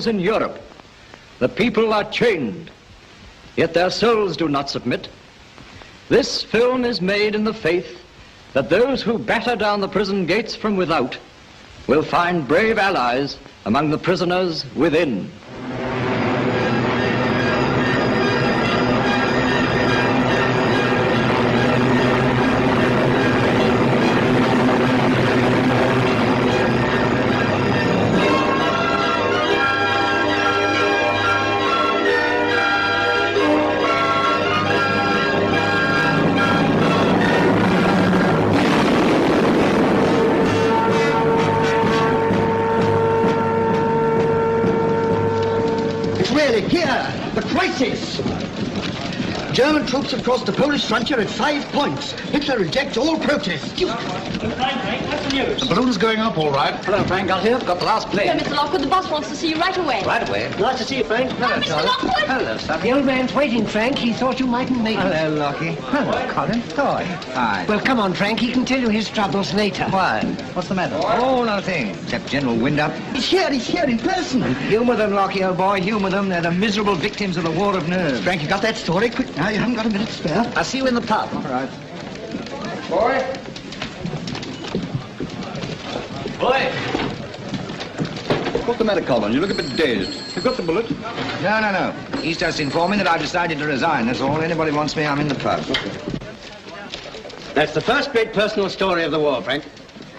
battles in Europe. The people are chained, yet their souls do not submit. This film is made in the faith that those who batter down the prison gates from without will find brave allies among the prisoners within. German troops have crossed the Polish frontier at 5 points. Hitler rejects all protest. What's the news? The balloon's going up, all right. Hello, Frank. Got here. Got the last plane. Hello, Mr. Lockwood. The boss wants to see you right away. Right away. Nice to see you, Frank. Hello, Mr. Lockwood. Hello, son. The old man's waiting, Frank. He thought you mightn't make it. Hello, Lockie. Hello, Colin. How are you? Fine. Well, come on, Frank. He can tell you his troubles later. Why? What's the matter? Oh, nothing. Except general wind-up. He's here in person. Humour them, Lockie, old boy. Humour them. They're the miserable victims of the war of nerves. Frank, you got that story? Quick now, you haven't got a minute spare. I'll see you in the pub. All right. Boy. What's the matter, Colin? You look a bit dazed. You got the bullet? No. He's just informing that I've decided to resign. That's all. Anybody wants me, I'm in the pub. That's the first great personal story of the war, Frank.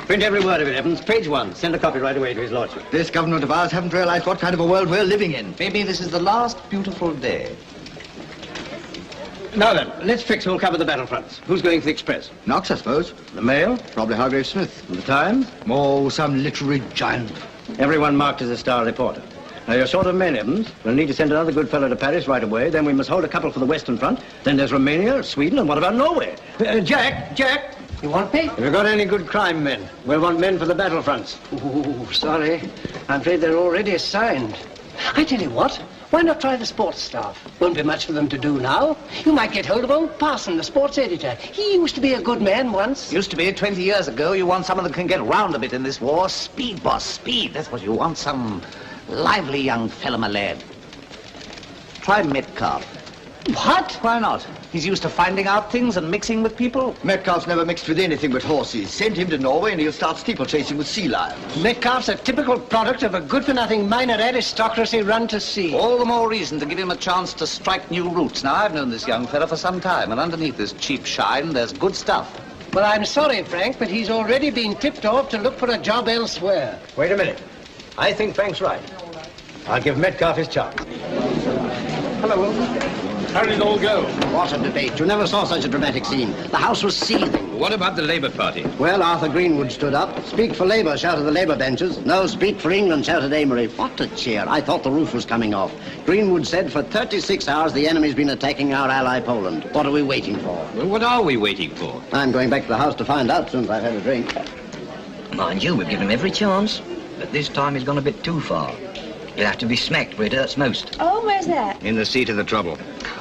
Print every word of it, Evans. Page 1. Send a copy right away to his lordship. This government of ours haven't realized what kind of a world we're living in. Maybe this is the last beautiful day. Now then, let's fix who'll cover the battlefronts. Who's going for the Express? Knox, I suppose. The Mail? Probably Hargrave Smith. And the Times? Oh, some literary giant. Everyone marked as a star reporter. Now, you're short of men, Evans. We'll need to send another good fellow to Paris right away. Then we must hold a couple for the Western Front. Then there's Romania, Sweden, and what about Norway? Jack! You want me? Have you got any good crime men? We'll want men for the battlefronts. Oh, sorry. I'm afraid they're already assigned. I tell you what. Why not try the sports staff? Won't be much for them to do now. You might get hold of old Parson, the sports editor. He used to be a good man once. Used to be 20 years ago. You want someone that can get round a bit in this war. Speed, boss, speed. That's what you want. Some lively young fellow, my lad. Try Metcalfe. What? Why not? He's used to finding out things and mixing with people. Metcalfe's never mixed with anything but horses. Send him to Norway and he'll start steeplechasing with sea lions. Metcalfe's a typical product of a good-for-nothing minor aristocracy run to sea. All the more reason to give him a chance to strike new routes. Now, I've known this young fella for some time, and underneath this cheap shine, there's good stuff. Well, I'm sorry, Frank, but he's already been tipped off to look for a job elsewhere. Wait a minute. I think Frank's right. I'll give Metcalfe his chance. Hello, Wilson. How did it all go? What a debate. You never saw such a dramatic scene. The House was seething. What about the Labour Party? Well, Arthur Greenwood stood up. Speak for Labour, shouted the Labour benches. No, speak for England, shouted Amory. What a cheer. I thought the roof was coming off. Greenwood said for 36 hours the enemy's been attacking our ally Poland. What are we waiting for? Well, what are we waiting for? I'm going back to the house to find out as soon as I've had a drink. Mind you, we've given him every chance, but this time he's gone a bit too far. He'll have to be smacked where it hurts most. Oh, where's that? In the seat of the trouble.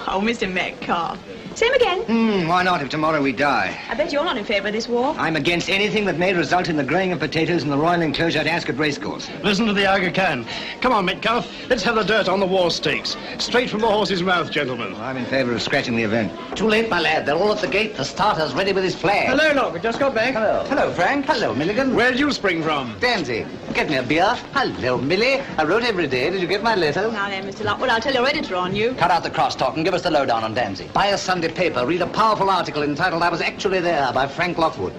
Oh, Mr. Metcalfe. Same again. Why not if tomorrow we die? I bet you're not in favour of this war. I'm against anything that may result in the growing of potatoes in the royal enclosure at Ascot Racecourse. Listen to the Aga Khan. Come on, Metcalfe. Let's have the dirt on the war stakes. Straight from the horse's mouth, gentlemen. Well, I'm in favour of scratching the event. Too late, my lad. They're all at the gate. The starter's ready with his flag. Hello, Lock. We just got back. Hello. Hello, Frank. Hello, Milligan. Where'd you spring from? Danzy. Get me a beer. Hello, Millie. I wrote every day. Did you get my letter? Now then, Mr. Lockwood, I'll tell your editor on you. Cut out the crosstalk and give us the lowdown on Danzy. Buy a Sunday paper. Read a powerful article entitled I Was Actually There by Frank Lockwood.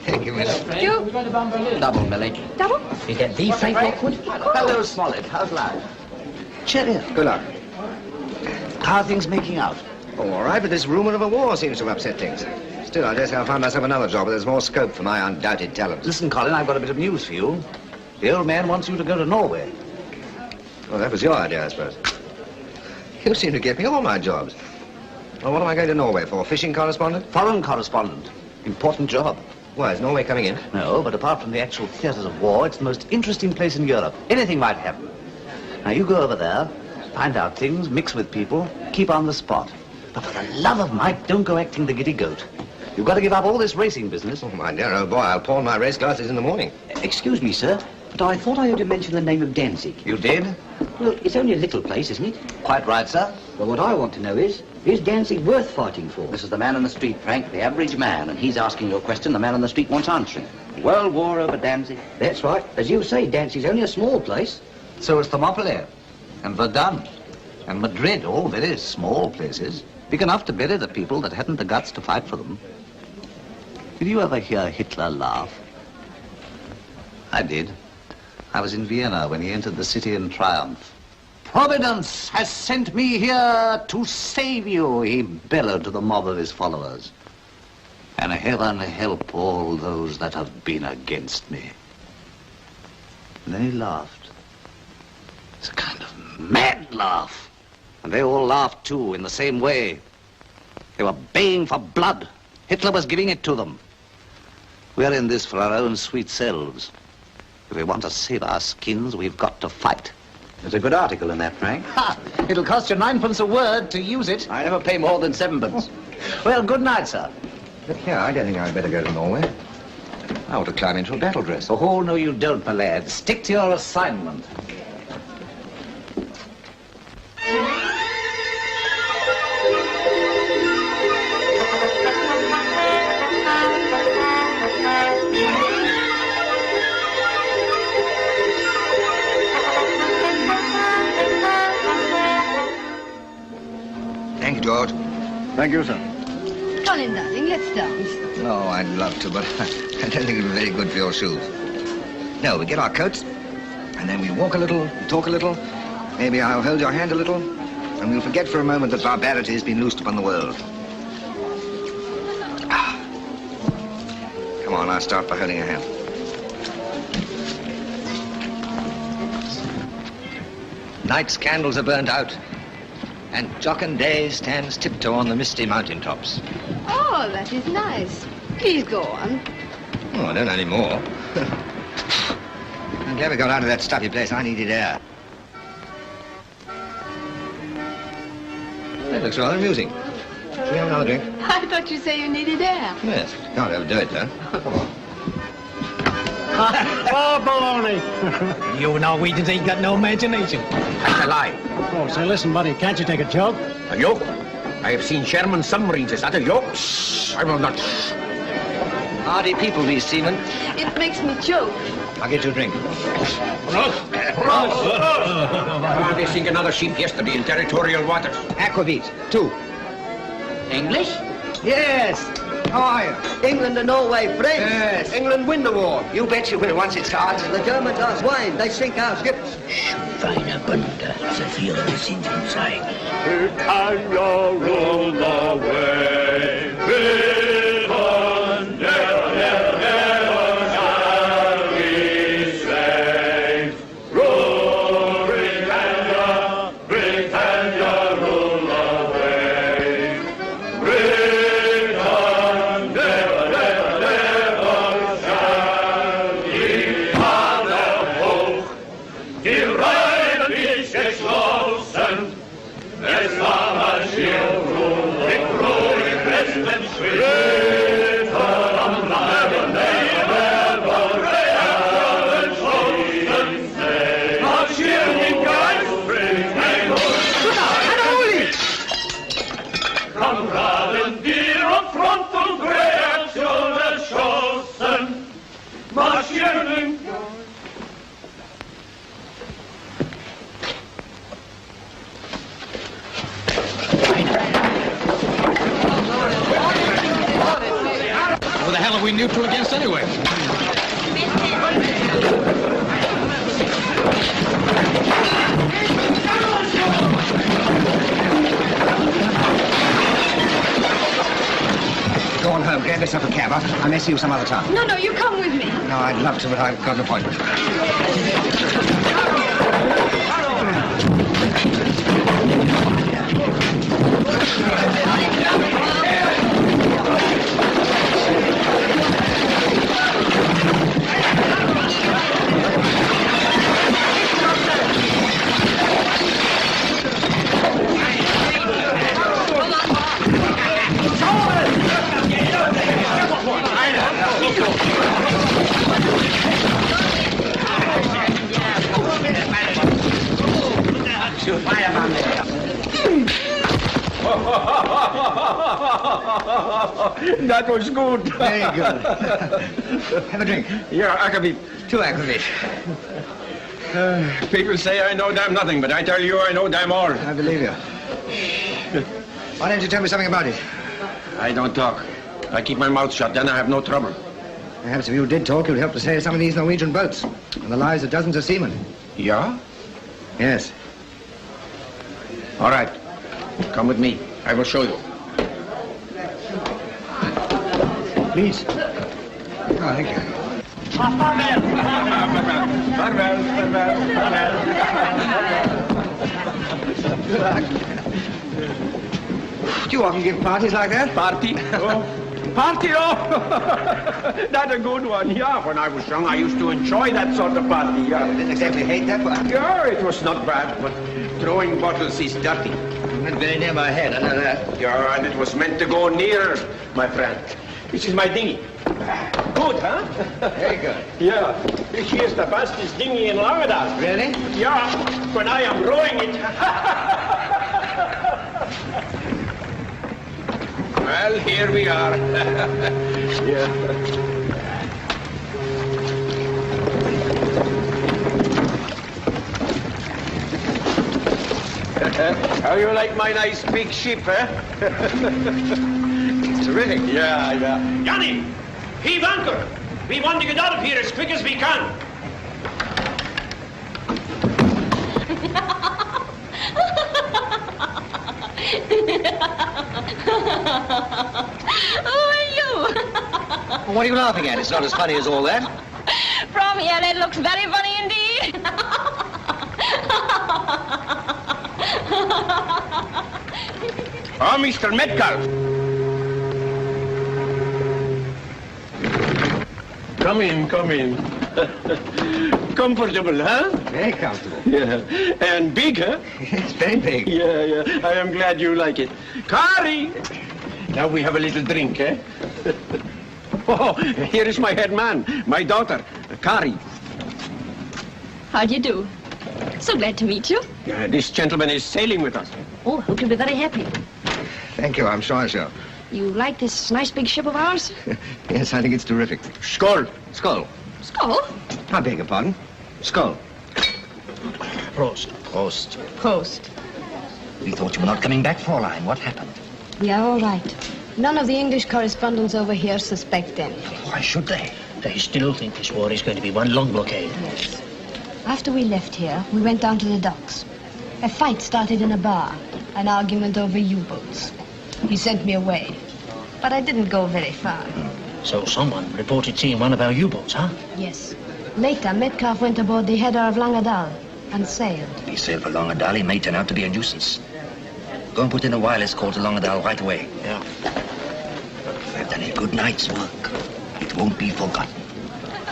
Thank you, Millie. You? Double, Millie. Double? You get the Frank Lockwood? Hello, Smollett. How's life? Cheerio. Good luck. How are things making out? Oh, all right, but this rumour of a war seems to have upset things. Still, I guess I'll find myself another job where there's more scope for my undoubted talent. Listen, Colin, I've got a bit of news for you. The old man wants you to go to Norway. Well, that was your idea, I suppose. You seem to get me all my jobs. Well, what am I going to Norway for? Fishing correspondent? Foreign correspondent. Important job. Why, is Norway coming in? No, but apart from the actual theatres of war, it's the most interesting place in Europe. Anything might happen. Now, you go over there, find out things, mix with people, keep on the spot. But for the love of Mike, don't go acting the giddy goat. You've got to give up all this racing business. Oh, my dear old boy, I'll pawn my race glasses in the morning. Excuse me, sir, but I thought I heard you mention the name of Danzig. You did? Well, it's only a little place, isn't it? Quite right, sir. Well, what I want to know is Danzig worth fighting for? This is the man in the street, Frank, the average man, and he's asking you a question the man on the street wants answering. World war over Danzig. That's right. As you say, Danzig's only a small place. So is Thermopylae, and Verdun, and Madrid, all very small places. Big enough to bury the people that hadn't the guts to fight for them. Did you ever hear Hitler laugh? I did. I was in Vienna when he entered the city in triumph. Providence has sent me here to save you, he bellowed to the mob of his followers. And heaven help all those that have been against me. And then he laughed. It's a kind of mad laugh. And they all laughed too, in the same way. They were baying for blood. Hitler was giving it to them. We're in this for our own sweet selves. If we want to save our skins, we've got to fight. There's a good article in that, Frank. Ha! It'll cost you 9 pence a word to use it. I never pay more than 7 pence. Well, good night, sir. Look here, I don't think I'd better go to Norway. I want to climb into a battle dress. Oh, no, you don't, my lad. Stick to your assignment. Thank you, George. Thank you, sir. Colin, darling, let's dance. Oh, I'd love to, but I don't think it'd be very good for your shoes. No, we get our coats, and then we walk a little, talk a little. Maybe I'll hold your hand a little, and we'll forget for a moment that barbarity has been loosed upon the world. Come on, I'll start by holding your hand. Night's candles are burnt out, and Jockin Day stands tiptoe on the misty mountain tops. Oh, that is nice. Please go on. Oh, I don't anymore. I'm glad we got out of that stuffy place. I needed air. That looks rather amusing. Shall we have another drink? I thought you said you needed air. Yes. Can't overdo it, though. Oh, baloney. You Norwegians ain't got no imagination. That's a lie. Oh, say, listen, buddy, can't you take a joke? A joke? I have seen Sherman submarines. Is that a joke? Shh, I will not. Hardy people, these seamen. It makes me choke. I'll get you a drink. They sink another ship yesterday in territorial waters. Aquavit, 2. English? Yes. How are you? England and Norway friends. Yes. England win the war. You bet you will once it starts. The Germans are swine. They sink our ships. Feine Bande, så fyrer vi sin seg. Britannia rule the way. Britain, never, never, never shall we slay. Rule Britannia, Britannia rule the way. Britain, never, never, never shall we alle hoch. Die Reine nicht geschlossen. Es war marschiert, mit ruhig Westen schweben, am never, never, never schossen See. Marschieren in Geistbring, ein Kameraden, wir auf Front und Reaktion erschossen. Marschieren in What the hell are we neutral against anyway? Go on home, get yourself a cab. I may see you some other time. No, you come with me. No, I'd love to, but I've got an appointment. That was good. Very good. Have a drink. Yeah, akkefiet. 2 akkefiet. People say I know damn nothing, but I tell you I know damn all. I believe you. Why don't you tell me something about it? I don't talk. I keep my mouth shut, then I have no trouble. Perhaps if you did talk, you'd help to save some of these Norwegian boats and the lives of dozens of seamen. Yeah? Yes. All right. Come with me. I will show you. Please. Oh, thank you. Farewell. Farewell. Do you often give parties like that? Party? Oh. Party, oh! That's a good one, yeah. When I was young, I used to enjoy that sort of party, yeah. I didn't exactly hate that one. Yeah, it was not bad, but throwing bottles is dirty. You went very near my head, I know that. Yeah, and it was meant to go nearer, my friend. This is my dinghy. Good, huh? Very good. Yeah, this is the fastest dinghy in Langadal. Really? Yeah, when I am rowing it. Well, here we are. Yeah. How you like my nice big ship, eh? Terrific. Yeah, yeah. Yanni, heave anchor. We want to get out of here as quick as we can. Who are you? What are you laughing at? It's not as funny as all that. From here, it looks very funny indeed. Oh, Mr. Metcalfe. Come in, come in. Comfortable, huh? Very comfortable. Yeah. And big, huh? It's very big. Yeah, yeah. I am glad you like it. Kari! Now we have a little drink, eh? Oh, here is my head man, my daughter, Kari. How do you do? So glad to meet you. This gentleman is sailing with us. Oh, hope you'll be very happy. Thank you, I'm sure I shall. You like this nice big ship of ours? Yes, I think it's terrific. Skull. Skull. Skull? I beg your pardon. Skull. Prost. Prost. Prost. We thought you were not coming back, Fräulein. What happened? We are all right. None of the English correspondents over here suspect anything. Why should they? They still think this war is going to be one long blockade. Yes. After we left here, we went down to the docks. A fight started in a bar. An argument over U-boats. He sent me away. But I didn't go very far. So someone reported seeing one of our U-boats, huh? Yes. Later, Metcalfe went aboard the header of Langadal and sailed. If he sailed for Langadal, he may turn out to be a nuisance. Go and put in a wireless call to Langadal right away. Yeah. I've done a good night's work. It won't be forgotten.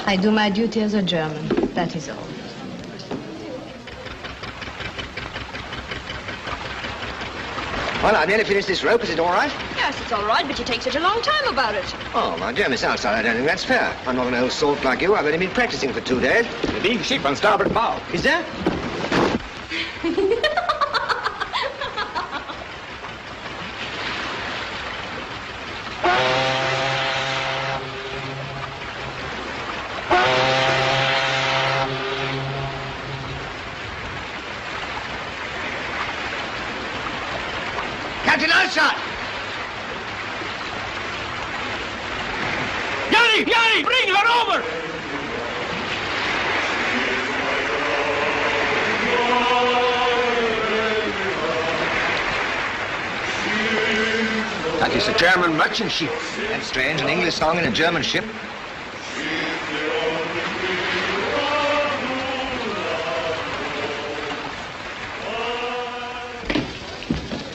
I do my duty as a German. That is all. Well, I've nearly finished this rope. Is it all right? Yes, it's all right, but you take such a long time about it. Oh, my dear Miss Alstad, I don't think that's fair. I'm not an old salt like you. I've only been practicing for 2 days. The big ship on starboard bow. Is there? Captain Alstad! Yanni, bring her over! That is a German merchant ship. That's strange, an English song in a German ship.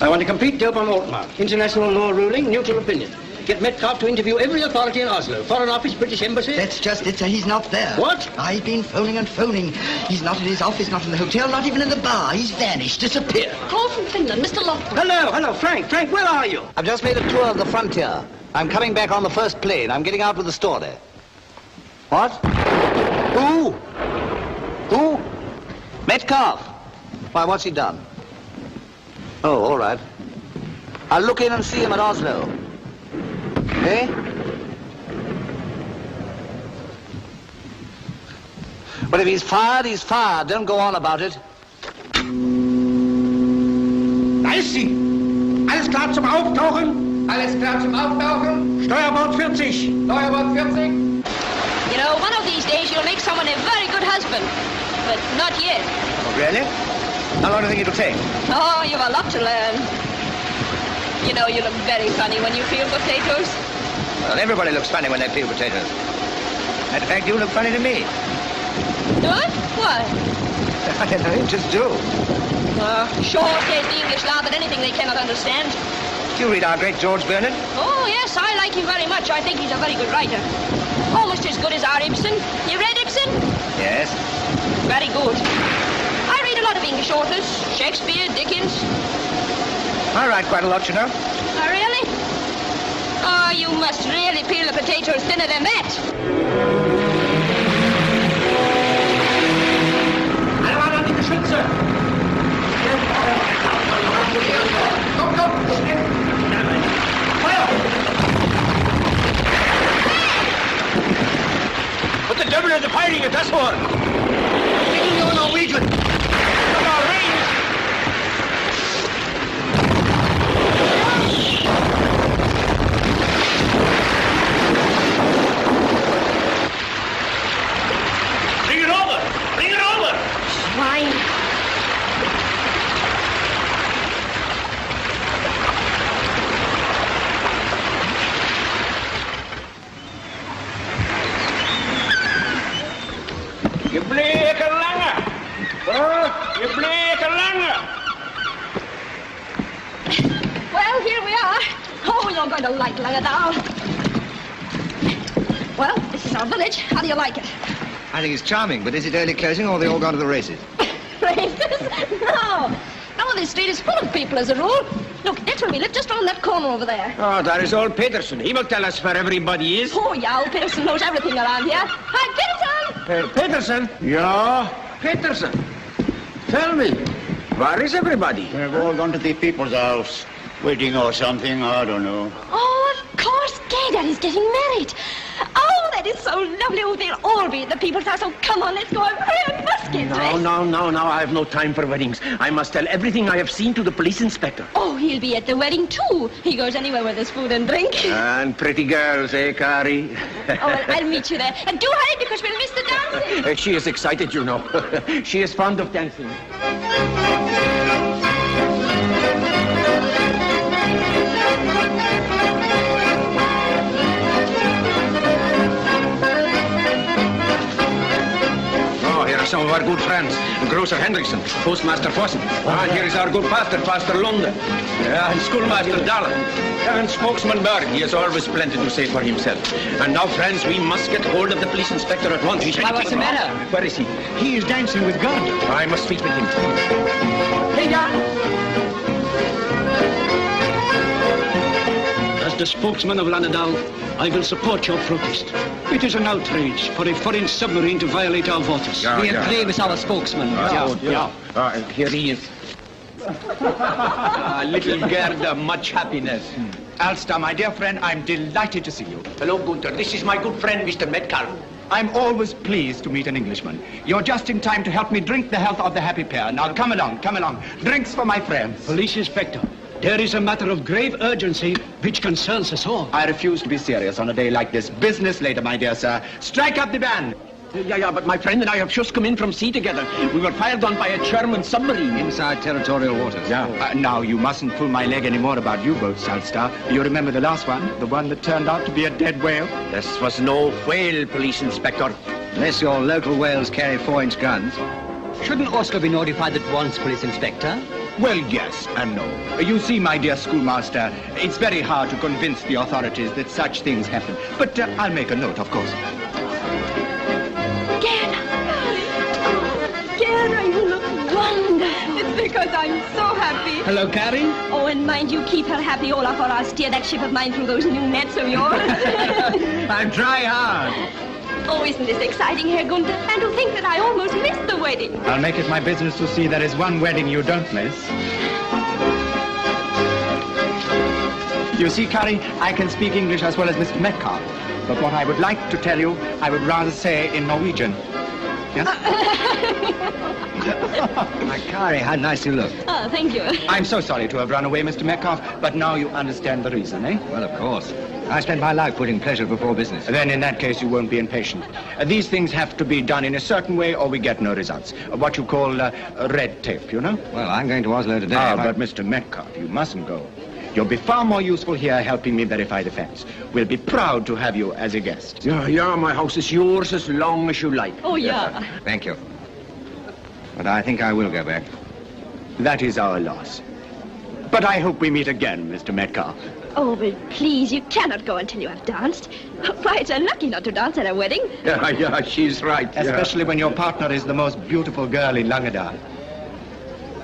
I want a complete dope on Altmark. International law ruling, neutral opinion. Get Metcalfe to interview every authority in Oslo. Foreign Office, British Embassy. That's just it, sir. He's not there. What? I've been phoning and phoning. He's not at his office, not in the hotel, not even in the bar. He's vanished, disappeared. Call from Finland, Mr. Lockwood. Hello, Frank. Frank, where are you? I've just made a tour of the frontier. I'm coming back on the first plane. I'm getting out with the story. What? Who? Who? Metcalfe. Why, what's he done? Oh, all right. I'll look in and see him at Oslo. Eh? Well, if he's fired, he's fired. Don't go on about it. I see. Alles klar zum Auftauchen? Alles klar zum Auftauchen? Steuerbord 40. Steuerbord 40? You know, one of these days you'll make someone a very good husband. But not yet. Oh, really? How long do you think it'll take? Oh, you've a lot to learn. You know, you look very funny when you peel potatoes. Well, everybody looks funny when they peel potatoes. Matter of fact, you look funny to me. Do I? Why? I don't know, just do. Sure says the English laugh at anything they cannot understand. Do you read our great George Bernard? Oh, yes, I like him very much. I think he's a very good writer. Almost as good as our Ibsen. You read Ibsen? Yes. Very good. I read a lot of English authors. Shakespeare, Dickens. I write quite a lot, you know. Oh, really? Oh, you must really peel the potatoes thinner than that. Alle an die Geschütze! Komm, komm! Feuer! What the devil are they firing at us for? Taking your Norwegian! Come on, range! Bring it over! Bring it over! Swine. Je bleker lange! Je bleker lange! Well, here we are. Oh, you're going to like Langadal. Well, this is our village. How do you like it? I think it's charming, but is it early closing or have they all gone to the races? Races? No. No, this street is full of people as a rule. Look, that's where we live, just on that corner over there. Oh, that is old Peterson. He will tell us where everybody is. Oh, yeah, old Peterson knows everything around here. Hi, Peterson! Peterson? Yeah? Peterson. Tell me, where is everybody? They've all gone to the people's house. Wedding or something, I don't know. Oh, of course, Gerda is getting married. Oh, that is so lovely. Oh, they'll all be at the people's house. Oh, come on, let's go. I must get dressed. No, I have no time for weddings. I must tell everything I have seen to the police inspector. Oh, he'll be at the wedding, too. He goes anywhere where there's food and drink. And pretty girls, eh, Kari? Oh, well, I'll meet you there. And do hurry, because we'll miss the dancing. She is excited, you know. She is fond of dancing. Some of our good friends, Grocer Hendrickson, Postmaster Fossen. And here is our good pastor, Pastor Lunde. And Schoolmaster Dallin. And Spokesman Berg. He has always plenty to say for himself. And now, friends, we must get hold of the police inspector at once. What's the matter? Where is he? He is dancing with Gunter. I must speak with him. Hey, John. As the spokesman of Lanadal, I will support your protest. It is an outrage for a foreign submarine to violate our waters. We agree with our spokesman. Here he is. Little Gerda, much happiness. Alstad, my dear friend, I'm delighted to see you. Hello, Gunter. This is my good friend, Mr. Metcalfe. I'm always pleased to meet an Englishman. You're just in time to help me drink the health of the happy pair. Now, come along, come along. Drinks for my friends. Police Inspector, there is a matter of grave urgency which concerns us all. I refuse to be serious on a day like this. Business later, my dear sir. Strike up the band. Yeah, but my friend and I have just come in from sea together. We were fired on by a German submarine. Inside territorial waters. Yeah. Now, you mustn't pull my leg anymore about U-boats, Alstad. You remember the last one? The one that turned out to be a dead whale? This was no whale, Police Inspector. Unless your local whales carry 4-inch guns. Shouldn't Oslo be notified at once, Police Inspector? Well, yes and no. You see, my dear schoolmaster, it's very hard to convince the authorities that such things happen. But I'll make a note, of course. Gerda, you look wonderful. It's because I'm so happy. Hello, Kari. Oh, and mind you, keep her happy, Olaf, or I'll steer that ship of mine through those new nets of yours. I'll try hard. Oh, isn't this exciting, Herr Gunter? And to think that I almost missed the wedding. I'll make it my business to see there is one wedding you don't miss. You see, Kari, I can speak English as well as Mr. Metcalfe. But what I would like to tell you, I would rather say in Norwegian. Yes? Kari, how nice you look. Oh, thank you. I'm so sorry to have run away, Mr. Metcalfe, but now you understand the reason, eh? Well, of course. I spent my life putting pleasure before business. Then in that case, you won't be impatient. These things have to be done in a certain way or we get no results. What you call red tape, you know? Well, I'm going to Oslo today. But Mr. Metcalfe, you mustn't go. You'll be far more useful here helping me verify the facts. We'll be proud to have you as a guest. Yeah, my house is yours as long as you like. Oh, yeah. Thank you. But I think I will go back. That is our loss. But I hope we meet again, Mr. Metcalfe. Oh, but please, you cannot go until you have danced. Why, it's unlucky not to dance at a wedding. Yeah, she's right. Especially when your partner is the most beautiful girl in Langedal.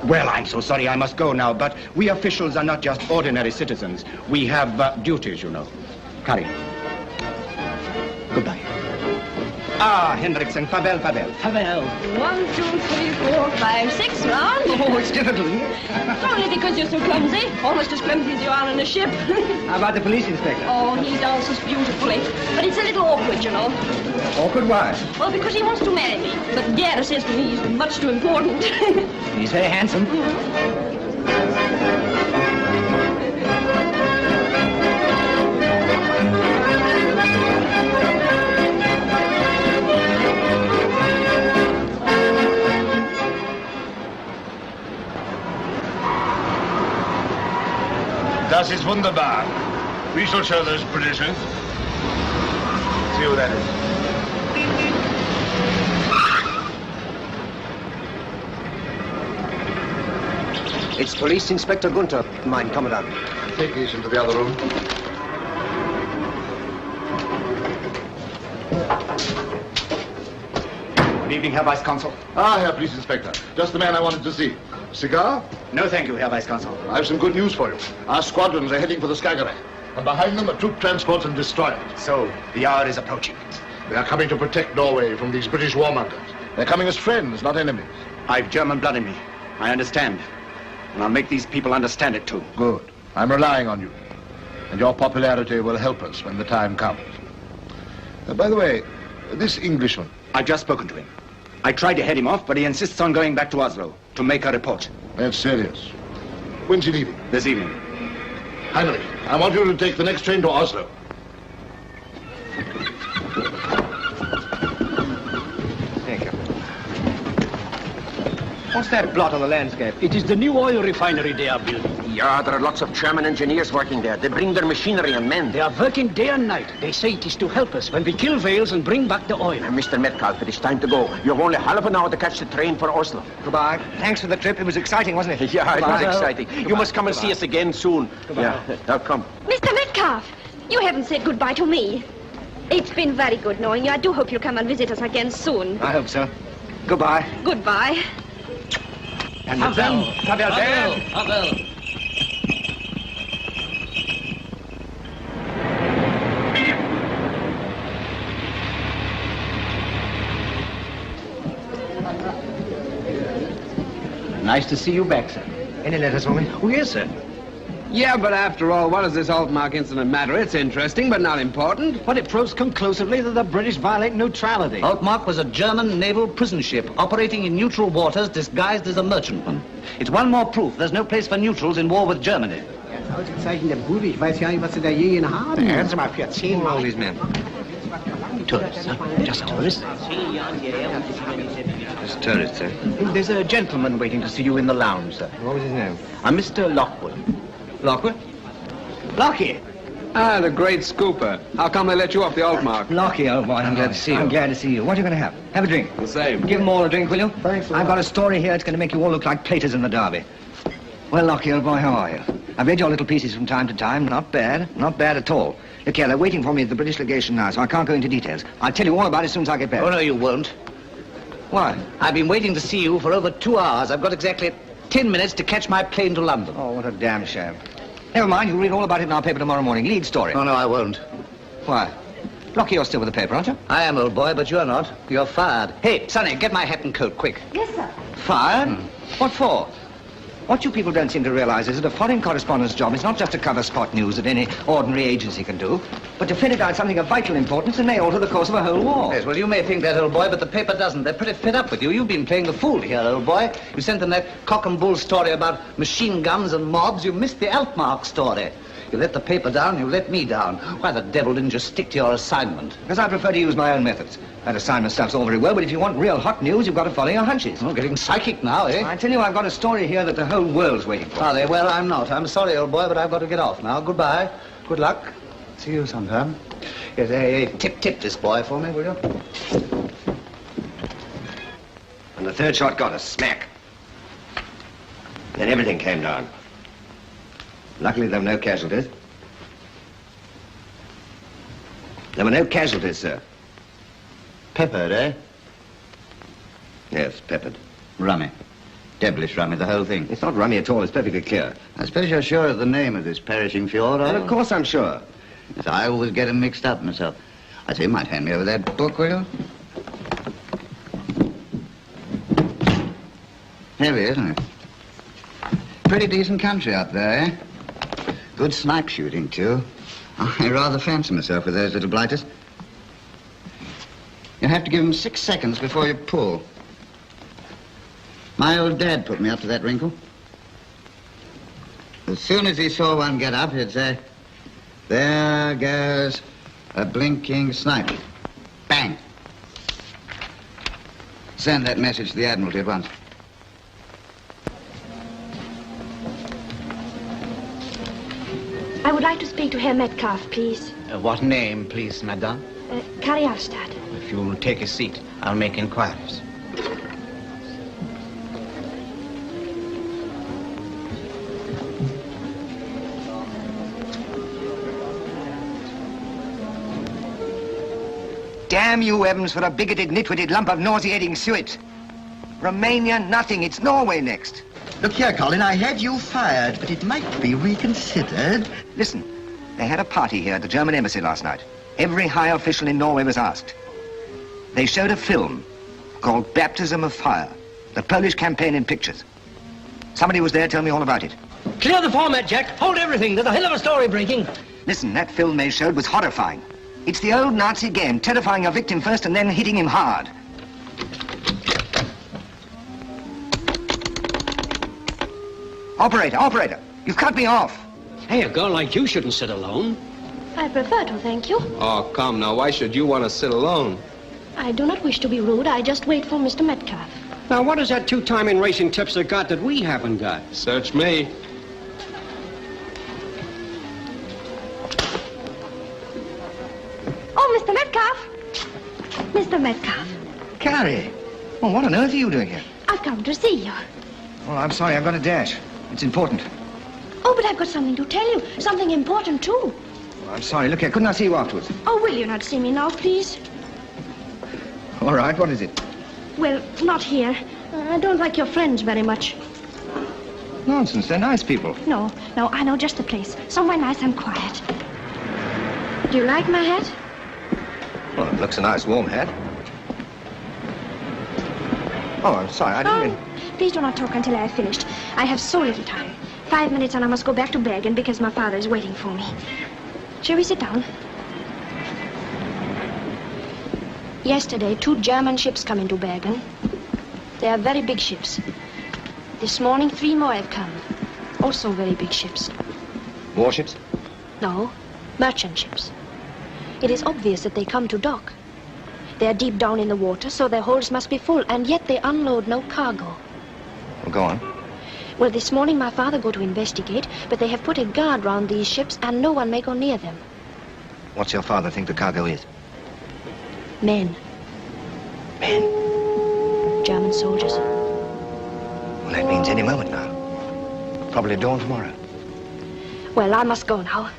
Well, I'm so sorry I must go now, but we officials are not just ordinary citizens. We have duties, you know. Kari. Goodbye. Henriksen, farewell. Farewell. 1, 2, 3, 4, 5, 6 round. Oh, it's difficult, isn't it? Only because you're so clumsy. Almost as clumsy as you are on a ship. How about the police inspector? Oh, he dances beautifully. But it's a little awkward, you know. Awkward? Why? Well, because he wants to marry me. But Gerda says to me he's much too important. He's very handsome. Das ist wunderbar. We shall show those Britishers. See who that is. It's Police Inspector Gunter, mein Kommandant. Take these into the other room. Good evening, Herr Vice Consul. Herr Police Inspector. Just the man I wanted to see. Cigar? No, thank you, Herr Vice Consul. I have some good news for you. Our squadrons are heading for the Skagerrak. And behind them are troop transports and destroyers. So, the hour is approaching. They are coming to protect Norway from these British warmongers. They're coming as friends, not enemies. I've German blood in me. I understand. And I'll make these people understand it, too. Good. I'm relying on you. And your popularity will help us when the time comes. By the way, this Englishman... I've just spoken to him. I tried to head him off, but he insists on going back to Oslo to make a report. That's serious. When's he leaving? This evening. Heinrich, I want you to take the next train to Oslo. Thank you. What's that blot on the landscape? It is the new oil refinery they are building. Yeah, there are lots of German engineers working there. They bring their machinery and men. They are working day and night. They say it is to help us when we kill whales and bring back the oil. Mr. Metcalfe, it is time to go. You have only half an hour to catch the train for Oslo. Goodbye. Thanks for the trip. It was exciting, wasn't it? Yeah, Goodbye. it was exciting. Goodbye. You must come and see us again soon. Goodbye. Yeah, now come. Mr. Metcalfe, you haven't said goodbye to me. It's been very good knowing you. I do hope you'll come and visit us again soon. I hope so. Goodbye. Goodbye. And farewell. Nice to see you back, sir. Any letters for me? Oh, yes, sir. Yeah, but after all, what does this Altmark incident matter? It's interesting, but not important. But it proves conclusively that the British violate neutrality. Altmark was a German naval prison ship operating in neutral waters disguised as a merchantman. It's one more proof there's no place for neutrals in war with Germany. Ausgezeichnete Bude, ich weiß ja nicht, was Sie da je haben. Hören Sie mal, für 10 Mal. All these men. Tourists, huh? Just tourists. Just tourists, sir. There's a gentleman waiting to see you in the lounge, sir. What was his name? Mr. Lockwood. Lockwood? Lockie! Ah, the great scooper. How come they let you off the Altmark? Lockie, old boy, I'm glad to see you. I'm glad to see you. What are you going to have? Have a drink. The same. Give them all a drink, will you? Thanks. I've got a story here. It's going to make you all look like platers in the derby. Well, Lockie, old boy, how are you? I've read your little pieces from time to time. Not bad. Not bad at all. Look here, they're waiting for me at the British legation now, so I can't go into details. I'll tell you all about it as soon as I get back. Oh, no, you won't. Why? I've been waiting to see you for over 2 hours. I've got exactly 10 minutes to catch my plane to London. Oh, what a damn shame. Never mind, you'll read all about it in our paper tomorrow morning. Lead story. Oh, no, I won't. Why? Lockie, you're still with the paper, aren't you? I am, old boy, but you're not. You're fired. Hey, Sonny, get my hat and coat, quick. Yes, sir. Fired? What for? What you people don't seem to realize is that a foreign correspondent's job is not just to cover spot news that any ordinary agency can do, but to fit out something of vital importance and may alter the course of a whole war. Yes, well, you may think that, old boy, but the paper doesn't. They're pretty fed up with you. You've been playing the fool here, old boy. You sent them that cock and bull story about machine guns and mobs. You missed the Altmark story. You let the paper down, you let me down. Why the devil didn't you stick to your assignment? Because I prefer to use my own methods. That assignment stuff's all very well, but if you want real hot news, you've got to follow your hunches. Oh, getting psychic now, eh? I tell you, I've got a story here that the whole world's waiting for. Are they? Well, I'm not. I'm sorry, old boy, but I've got to get off now. Goodbye. Good luck. See you sometime. Yes, hey, tip this boy for me, will you? And the third shot got us, smack. Then everything came down. Luckily, there were no casualties. There were no casualties, sir. Peppered, eh? Yes, peppered. Rummy. Devilish rummy, the whole thing. It's not rummy at all, it's perfectly clear. I suppose you're sure of the name of this perishing fjord, Well, of course I'm sure. Yes, I always get them mixed up myself. I say, you might hand me over that book, will you? Heavy, isn't it? Pretty decent country up there, eh? Good snipe shooting, too. I rather fancy myself with those little blighters. You have to give them 6 seconds before you pull. My old dad put me up to that wrinkle. As soon as he saw one get up, he'd say, "There goes a blinking snipe." Bang. Send that message to the Admiralty at once. I would like to speak to Herr Metcalfe, please. What name, please, madame? Kari Alstad. If you'll take a seat, I'll make inquiries. Damn you, Evans, for a bigoted, nitwitted lump of nauseating suet. Romania, nothing. It's Norway next. Look here, Colin, I had you fired, but it might be reconsidered. Listen, they had a party here at the German embassy last night. Every high official in Norway was asked. They showed a film called Baptism of Fire, the Polish campaign in pictures. Somebody was there, tell me all about it. Clear the format, Jack. Hold everything. There's a hell of a story breaking. Listen, that film they showed was horrifying. It's the old Nazi game, terrifying your victim first and then hitting him hard. Operator, you've cut me off. Hey, a girl like you shouldn't sit alone. I prefer to, thank you. Oh, come now. Why should you want to sit alone? I do not wish to be rude. I just wait for Mr. Metcalfe. Now, what is that two-timing racing tipster got that we haven't got? Search me. Oh, Mr. Metcalfe! Mr. Metcalfe. Kari, well, what on earth are you doing here? I've come to see you. Well, I'm sorry, I've got a dash. It's important. Oh, but I've got something to tell you. Something important, too. Well, I'm sorry. Look here, couldn't I see you afterwards? Oh, will you not see me now, please? All right, what is it? Well, not here. I don't like your friends very much. Nonsense, they're nice people. No, I know just the place. Somewhere nice and quiet. Do you like my hat? Well, it looks a nice warm hat. Oh, I'm sorry, I didn't mean... Please do not talk until I have finished. I have so little time. 5 minutes and I must go back to Bergen because my father is waiting for me. Shall we sit down? Yesterday, 2 German ships come into Bergen. They are very big ships. This morning, 3 more have come. Also very big ships. Warships? No, merchant ships. It is obvious that they come to dock. They are deep down in the water, so their holds must be full, and yet they unload no cargo. Well, go on. Well, this morning my father go to investigate, but they have put a guard round these ships, and no one may go near them. What's your father think the cargo is? Men. Men? German soldiers. Well, that means any moment now. Probably dawn tomorrow. Well, I must go now.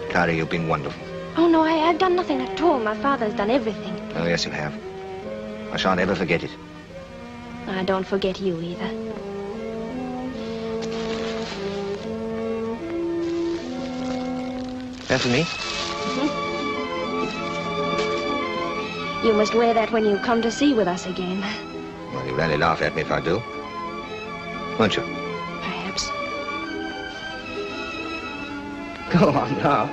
Kari, you've been wonderful. Oh, no, I've done nothing at all. My father has done everything. Oh, yes, you have. I shan't ever forget it. I don't forget you either. That's me? You must wear that when you come to sea with us again. Well, you rarely laugh at me if I do. Won't you? Go on now.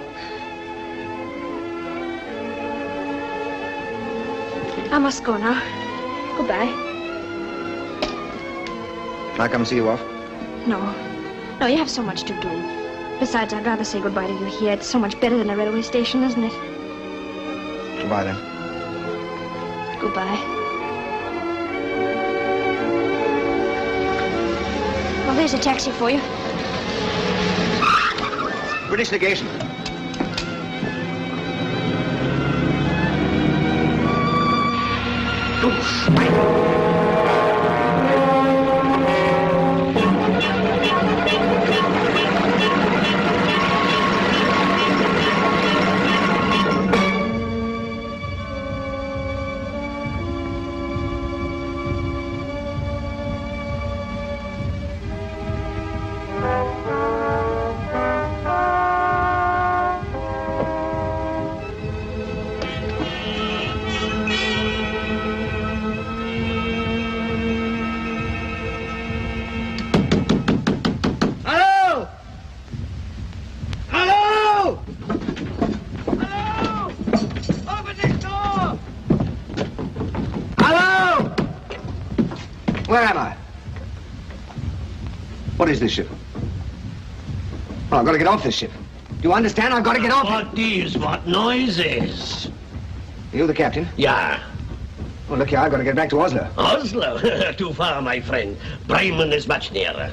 I must go now. Goodbye. Can I come see you off? No. No, you have so much to do. Besides, I'd rather say goodbye to you here. It's so much better than a railway station, isn't it? Goodbye, then. Goodbye. Well, there's a taxi for you. British legation. Where am I? What is this ship? Well, I've got to get off this ship. Do you understand? I've got to get off. What noises? You the captain? Yeah. Well, look here, I've got to get back to Oslo. Oslo? Too far, my friend. Bremen is much nearer.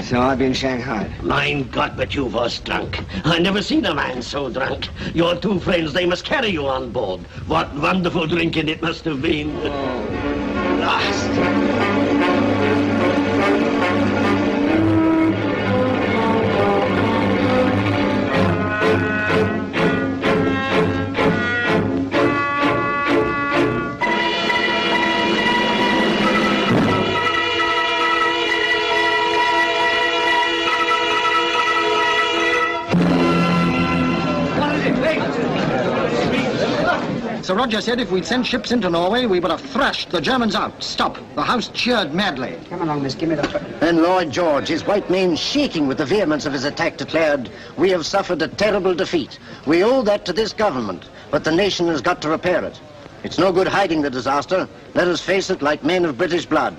So I've been shanghaied. Mein Gott, but you was drunk. I never seen a man so drunk. Your two friends, they must carry you on board. What wonderful drinking it must have been. Lost. Sir Roger said if we'd sent ships into Norway, we would have thrashed the Germans out. Stop. The House cheered madly. Come along, miss. Give me the... Then Lloyd George, his white mane shaking with the vehemence of his attack, declared, "We have suffered a terrible defeat. We owe that to this government, but the nation has got to repair it. It's no good hiding the disaster. Let us face it like men of British blood."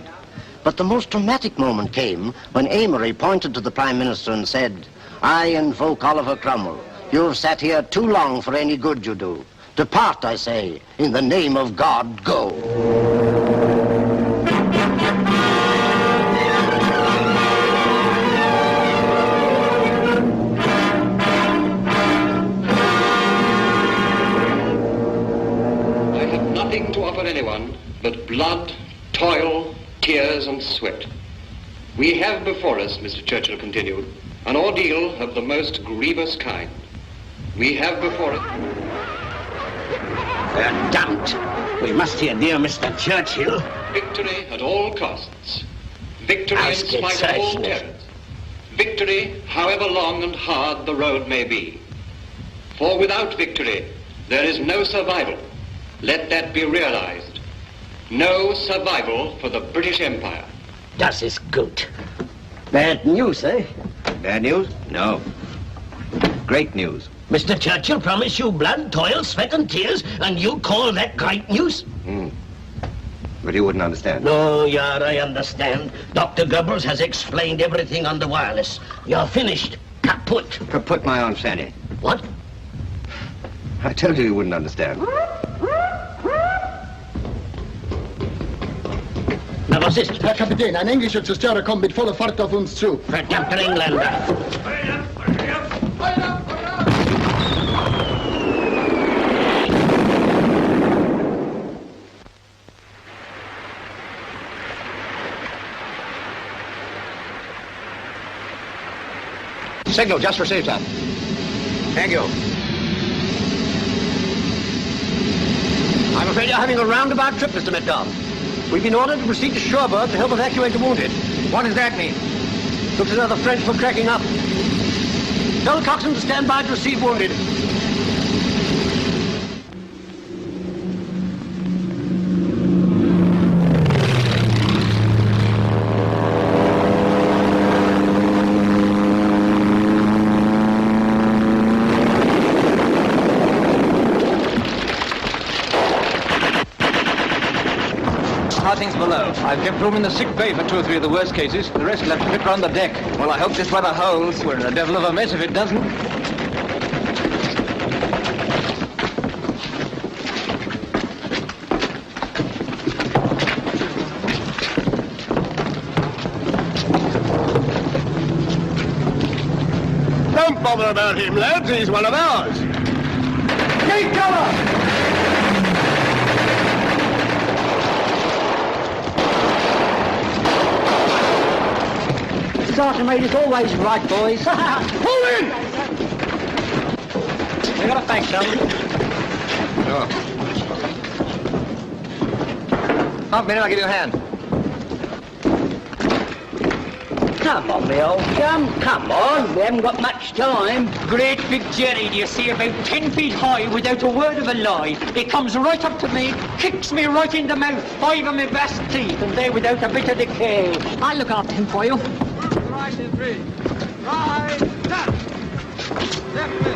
But the most dramatic moment came when Amory pointed to the Prime Minister and said, "I invoke Oliver Cromwell. You have sat here too long for any good you do. Depart, I say, in the name of God, go." I have nothing to offer anyone but blood, toil, tears, and sweat. We have before us, Mr. Churchill continued, an ordeal of the most grievous kind. We have before us... We're dumped. We must hear dear Mr. Churchill. Victory at all costs. Victory in spite of all terrors. Victory, however long and hard the road may be. For without victory, there is no survival. Let that be realized. No survival for the British Empire. Das ist gut. Bad news, eh? Bad news? No. Great news. Mr. Churchill promised you blood, toil, sweat, and tears, and you call that great news? But you wouldn't understand. No, yeah, I understand. Dr. Goebbels has explained everything on the wireless. You're finished. Kaput. Kaput, my Aunt Fanny. What? I told you wouldn't understand. Na, was ist? Herr Kapitän, ein englischer Zerstörer kommt mit voller Fahrt auf uns zu. Verdammter Engländer. Signal, just received, sir. Thank you. I'm afraid you're having a roundabout trip, Mr. Metcalfe. We've been ordered to proceed to Cherbourg to help evacuate the wounded. What does that mean? Looks as though the French were cracking up. Tell the coxswain to stand by to receive wounded. things below? I've kept room in the sick bay for 2 or 3 of the worst cases. The rest will have to fit round the deck. Well, I hope this weather holds. We're in a devil of a mess if it doesn't. Don't bother about him, lads. He's one of ours. Take cover! Sergeant Major is always right, boys. Pull in! We got a thanks, Sheldon. Sure. Half a minute, I'll give you a hand. Come on, me old chum. Come on. We haven't got much time. Great big Jerry, do you see, about 10 feet high without a word of a lie. He comes right up to me, kicks me right in the mouth, 5 of my best teeth, and they without a bit of decay. I'll look after him for you. Right in 3. Right, left. Left,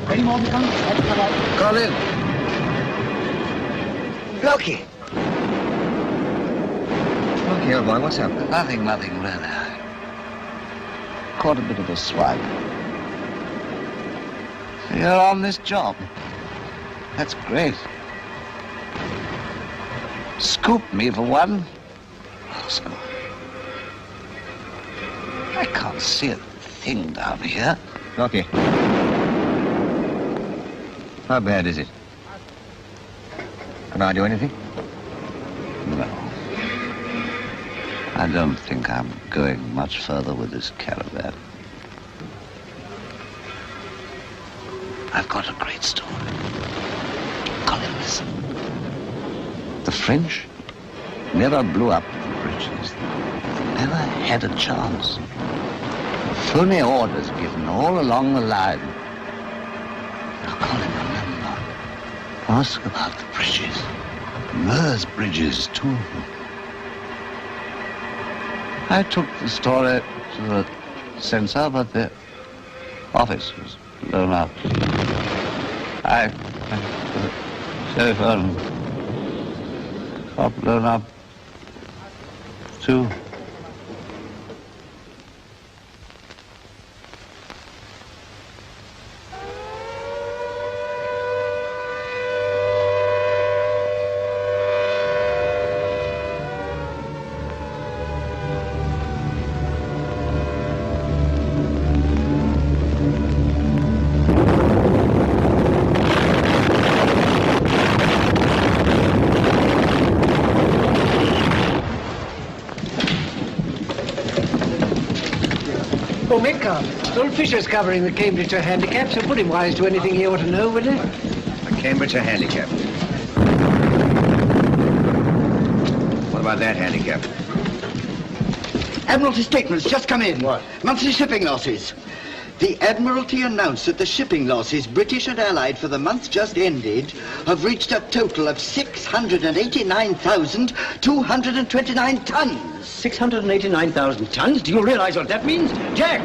Any more to come? Colin. Lockie. Lockie, old boy, what's up? Nothing, really. Caught a bit of a swag. You're on this job. That's great. Scoop me for one. Scoop. I can't see a thing down here. Lockie. How bad is it? Can I do anything? No. I don't think I'm going much further with this caravan. I've got a great story. Colin, listen. The French never blew up the bridges. They never had a chance. Phony orders given all along the line. Now, Colin, remember, ask about the bridges. Meuse bridges, too. I took the story to the censor, but the office was blown up. I the telephone got blown up, too. Oh, Metcalfe, old Fisher's covering the Cambridgeshire handicap, so put him wise to anything he ought to know, will you? The Cambridgeshire handicap. What about that handicap? Admiralty statements just come in. What? Monthly shipping losses. The Admiralty announced that the shipping losses, British and Allied, for the month just ended, have reached a total of 689,229 tons. 689,000 tons? Do you realize what that means? Jack!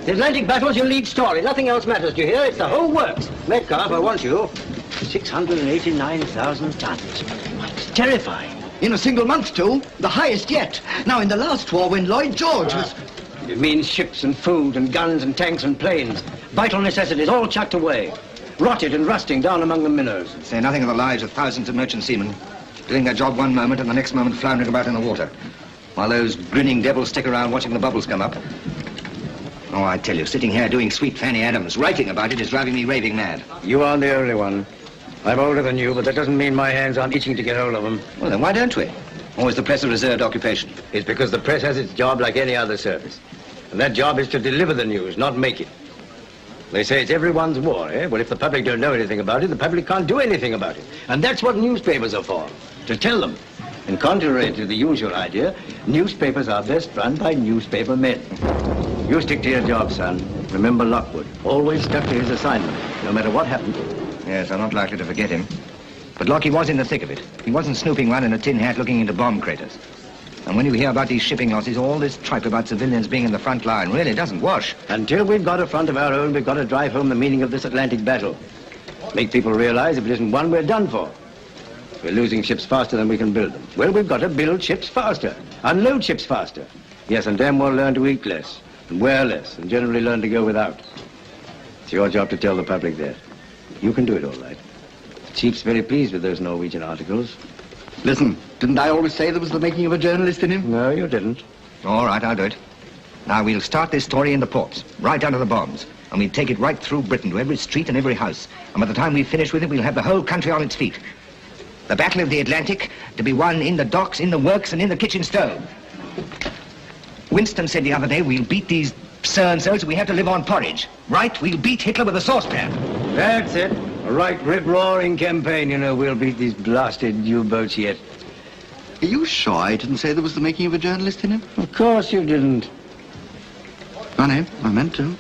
The Atlantic battle's your lead story. Nothing else matters, do you hear? It's the whole works. Metcalfe, I want you. 689,000 tons. It's terrifying. In a single month, too. The highest yet. Now, in the last war, when Lloyd George was... It means ships and food and guns and tanks and planes. Vital necessities all chucked away. Rotted and rusting down among the minnows. Say nothing of the lives of thousands of merchant seamen, doing their job one moment and the next moment floundering about in the water, while those grinning devils stick around watching the bubbles come up. Oh, I tell you, sitting here doing Sweet Fanny Adams, writing about it is driving me raving mad. You aren't the only one. I'm older than you, but that doesn't mean my hands aren't itching to get hold of them. Well, then why don't we? Or is the press a reserved occupation? It's because the press has its job like any other service. And that job is to deliver the news, not make it. They say it's everyone's war, eh? Well, if the public don't know anything about it, the public can't do anything about it. And that's what newspapers are for, to tell them. And contrary to the usual idea, newspapers are best run by newspaper men. You stick to your job, son. Remember Lockwood. Always stuck to his assignment, no matter what happened. Yes, I'm not likely to forget him. But Lockie was in the thick of it. He wasn't snooping around in a tin hat looking into bomb craters. And when you hear about these shipping losses, all this tripe about civilians being in the front line really doesn't wash. Until we've got a front of our own, we've got to drive home the meaning of this Atlantic battle. Make people realize if it isn't one, we're done for. We're losing ships faster than we can build them. Well, we've got to build ships faster, unload ships faster. Yes, and damn well learn to eat less, and wear less, and generally learn to go without. It's your job to tell the public that. You can do it all right. The chief's very pleased with those Norwegian articles. Listen, didn't I always say there was the making of a journalist in him? No, you didn't. All right, I'll do it. Now, we'll start this story in the ports, right under the bombs. And we'll take it right through Britain to every street and every house. And by the time we finish with it, we'll have the whole country on its feet. The Battle of the Atlantic to be won in the docks, in the works, and in the kitchen stove. Winston said the other day, we'll beat these so-and-sos, we have to live on porridge. Right? We'll beat Hitler with a saucepan. That's it. A right rip-roaring campaign, you know. We'll beat these blasted U-boats yet. Are you sure I didn't say there was the making of a journalist in him? Of course you didn't. I know. I meant to.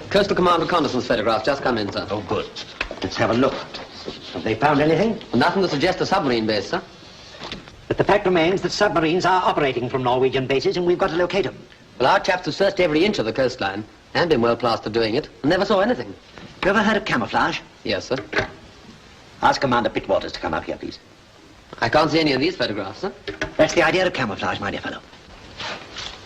Coastal Command reconnaissance photographs just come in, sir. Oh, good. Let's have a look. Have they found anything? Nothing to suggest a submarine base, sir. But the fact remains that submarines are operating from Norwegian bases, and we've got to locate them. Well, our chaps have searched every inch of the coastline, and been well plastered doing it, and never saw anything. You ever heard of camouflage? Yes, sir. Ask Commander Pittwaters to come up here, please. I can't see any of these photographs, sir. That's the idea of camouflage, my dear fellow.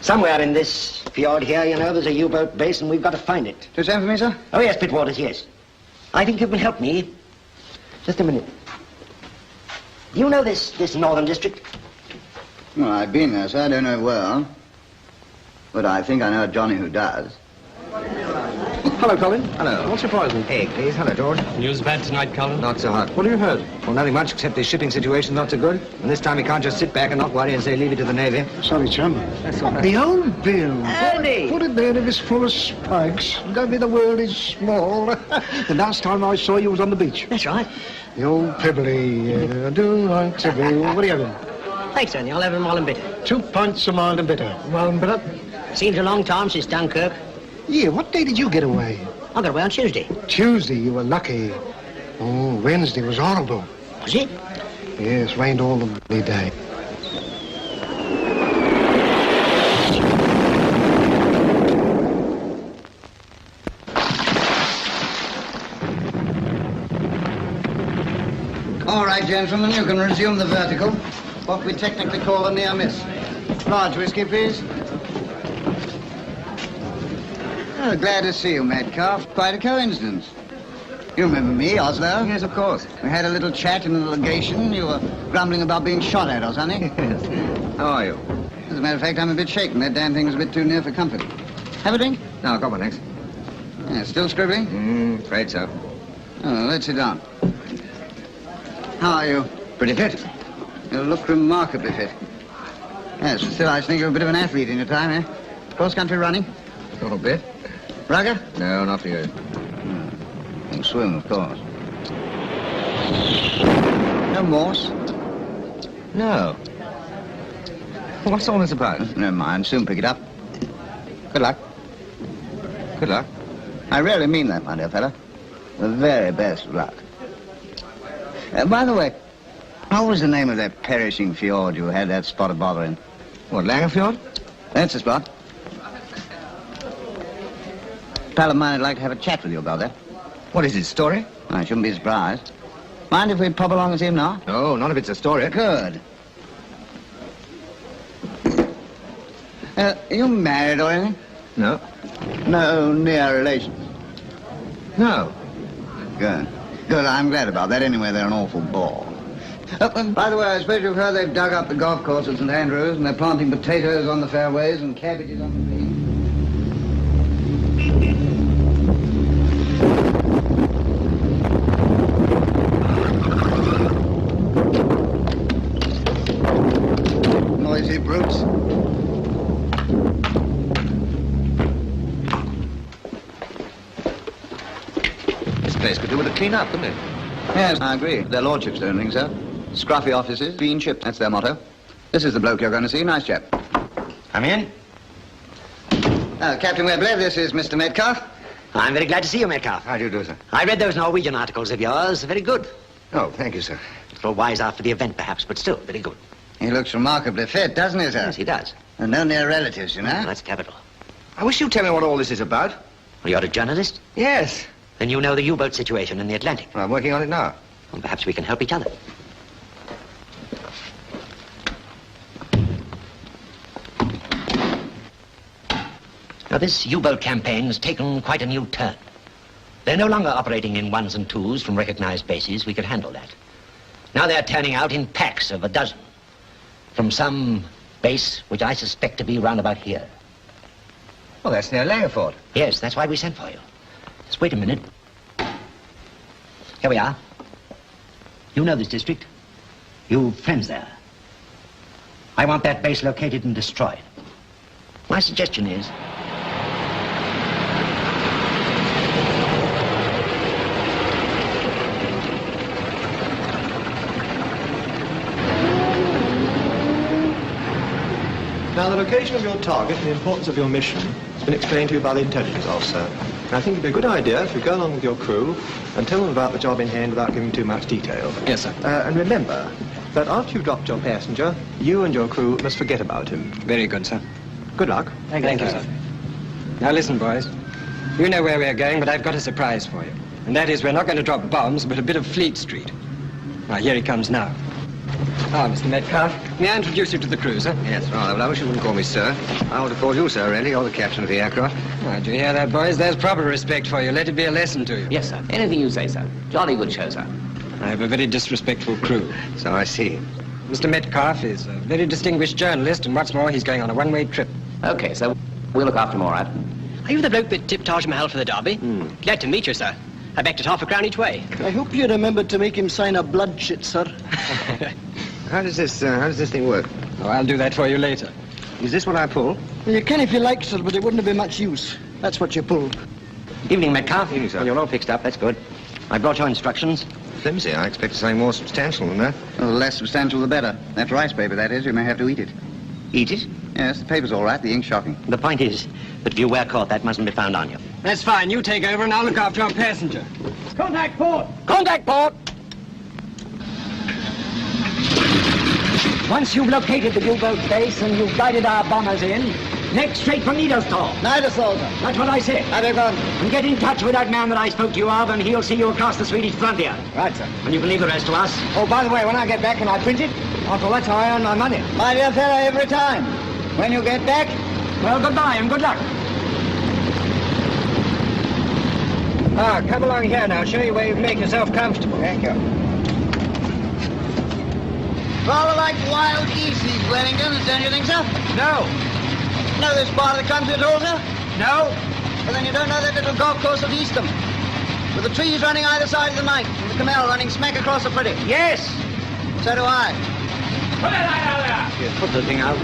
Somewhere in this fjord here, you know, there's a U-boat base, and we've got to find it. Just send for me, sir? Oh, yes, Pittwaters, yes. I think you can help me. Just a minute. You know this northern district? Well, I've been there, sir. I don't know it well. But I think I know a Johnny who does. Hello, Colin. Hello. What's your poison? Egg, please. Hello, George. News bad tonight, Colin? Not so hot. What have you heard? Well, nothing much, except the shipping situation's not so good. And this time we can't just sit back and not worry and say leave it to the Navy. Sorry, chum. That's all right. The old bill. Andy! Put it there if it's full of spikes. Don't be the world is small. The last time I saw you was on the beach. That's right. The old Pibbly. I do like to be. What are you having? Thanks, Andy. I'll have a mild and bitter. 2 pints of mild and bitter. Mild and bitter? Seems a long time since Dunkirk. Yeah, what day did you get away? I got away on Tuesday. Tuesday, you were lucky. Oh, Wednesday was horrible. Was it? Yes, rained all the bloody day. All right, gentlemen, you can resume the vertical. What we technically call a near miss. Large whiskey, please. Oh, glad to see you, Metcalfe. Quite a coincidence. You remember me, Oslo? Yes, of course. We had a little chat in the legation. You were grumbling about being shot at or something. Yes. How are you? As a matter of fact, I'm a bit shaken. That damn thing was a bit too near for comfort. Have a drink? No, I've got one, thanks. Yeah, still scribbling? Afraid so. Oh, let's sit down. How are you? Pretty fit. You look remarkably fit. Yes, but still, I think you're a bit of an athlete in your time, eh? Cross-country running? A little bit. Rugger? No, not for you. You swim, of course. No Morse? No. What's all this about? Never mind, soon pick it up. Good luck. Good luck. I really mean that, my dear fella. The very best of luck. By the way, what was the name of that perishing fjord you had that spot of bother in? What, Langerfjord? That's the spot. A pal of mine would like to have a chat with you about that. What is his story? I shouldn't be surprised. Mind if we pop along and see him now? No, none of it's a story. Good. Are you married or anything? No. No near relations? No. Good. Good, I'm glad about that. Anyway, they're an awful bore. By the way, I suppose you've heard they've dug up the golf course at St. Andrews and they're planting potatoes on the fairways and cabbages on the green. Noisy brutes. This place could do with a clean up, couldn't it? Yes, I agree. Their lordships don't think so. Scruffy offices, clean ships, that's their motto. This is the bloke you're going to see. Nice chap. Come in. Captain Waverley, this is Mr. Metcalfe. I'm very glad to see you, Metcalfe. How do you do, sir? I read those Norwegian articles of yours. Very good. Oh, thank you, sir. A little wise after the event, perhaps, but still, very good. He looks remarkably fit, doesn't he, sir? Yes, he does. And no near relatives, you know? That's capital. I wish you'd tell me what all this is about. Well, you're a journalist? Yes. Then you know the U-boat situation in the Atlantic. Well, I'm working on it now. Well, perhaps we can help each other. Now, this U-boat campaign's taken quite a new turn. They're no longer operating in ones and twos from recognized bases. We could handle that. Now they're turning out in packs of a dozen from some base which I suspect to be round about here. Well, that's near Langford. Yes, that's why we sent for you. Just wait a minute. Here we are. You know this district. You've friends there. I want that base located and destroyed. My suggestion is... Now, the location of your target and the importance of your mission has been explained to you by the intelligence officer. And I think it'd be a good idea if you go along with your crew and tell them about the job in hand without giving too much detail. Yes, sir. And remember that after you've dropped your passenger, you and your crew must forget about him. Very good, sir. Good luck. Thank you, sir. Now, listen, boys. You know where we're going, but I've got a surprise for you. And that is we're not going to drop bombs, but a bit of Fleet Street. Now, here he comes now. Ah, Mr. Metcalfe, may I introduce you to the crew, sir? Yes, rather. Well, I wish you wouldn't call me sir. I ought to call you sir, really. You're the captain of the aircraft. Well, do you hear that, boys? There's proper respect for you. Let it be a lesson to you. Yes, sir. Anything you say, sir. Jolly good show, sir. I have a very disrespectful crew. So I see. Mr. Metcalfe is a very distinguished journalist, and what's more, he's going on a one-way trip. Okay, so we'll look after him, all right. Are you the bloke that tipped Taj Mahal for the Derby? Glad to meet you, sir. I backed it £half a each way. I hope you remembered to make him sign a blood shit, sir. How does this thing work? Oh, I'll do that for you later. Is this what I pull? Well, you can if you like, sir, but it wouldn't have been much use. That's what you pulled. Evening, Metcalfe. Evening, sir. Well, you're all fixed up. That's good. I brought your instructions. Flimsy. I expected something more substantial than that. Well, the less substantial, the better. That rice paper, that is. You may have to eat it. Eat it? Yes, the paper's all right. The ink's shocking. The point is that if you were caught, that mustn't be found on you. That's fine. You take over, and I'll look after our passenger. Contact port! Contact port! Once you've located the U-boat base and you've guided our bombers in, next straight for Niederstal. Niederstal, sir. That's what I said. I beg pardon. And get in touch with that man that I spoke to you of, and he'll see you across the Swedish frontier. Right, sir. And you can leave the rest to us. Oh, by the way, when I get back and I print it, after that's how I earn my money. My dear fellow, every time. When you get back... Well, goodbye and good luck. Ah, come along here now. Show you where you can make yourself comfortable. Thank you. Rather like wild geese, these Wellingtons, don't you think, sir? No. Know this part of the country at all, sir? No. Well, then you don't know that little golf course at Eastham, with the trees running either side of the Mike, and the canal running smack across the pretty. Yes. So do I. Put it out there! Yes, put the thing out.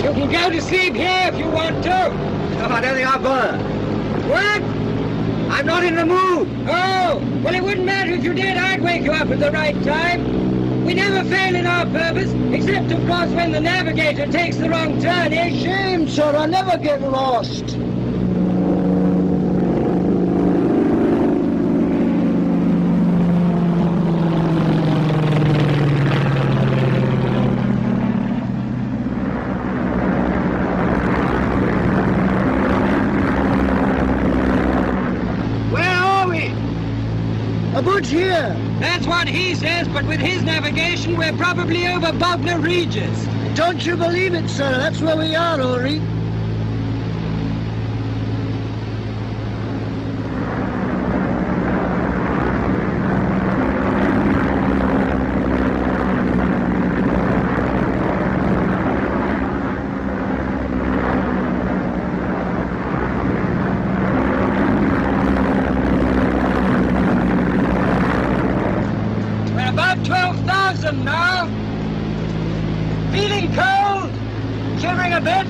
You can go to sleep here if you want to. No, I don't think I'll bother. What? I'm not in the mood. Oh, well, it wouldn't matter if you did. I'd wake you up at the right time. We never fail in our purpose, except, of course, when the navigator takes the wrong turn. A shame, sir. I never get lost. Here. That's what he says, but with his navigation, we're probably over Bognor Regis. Don't you believe it, sir? That's where we are, Ulrich. Now. Feeling cold? Shivering a bit?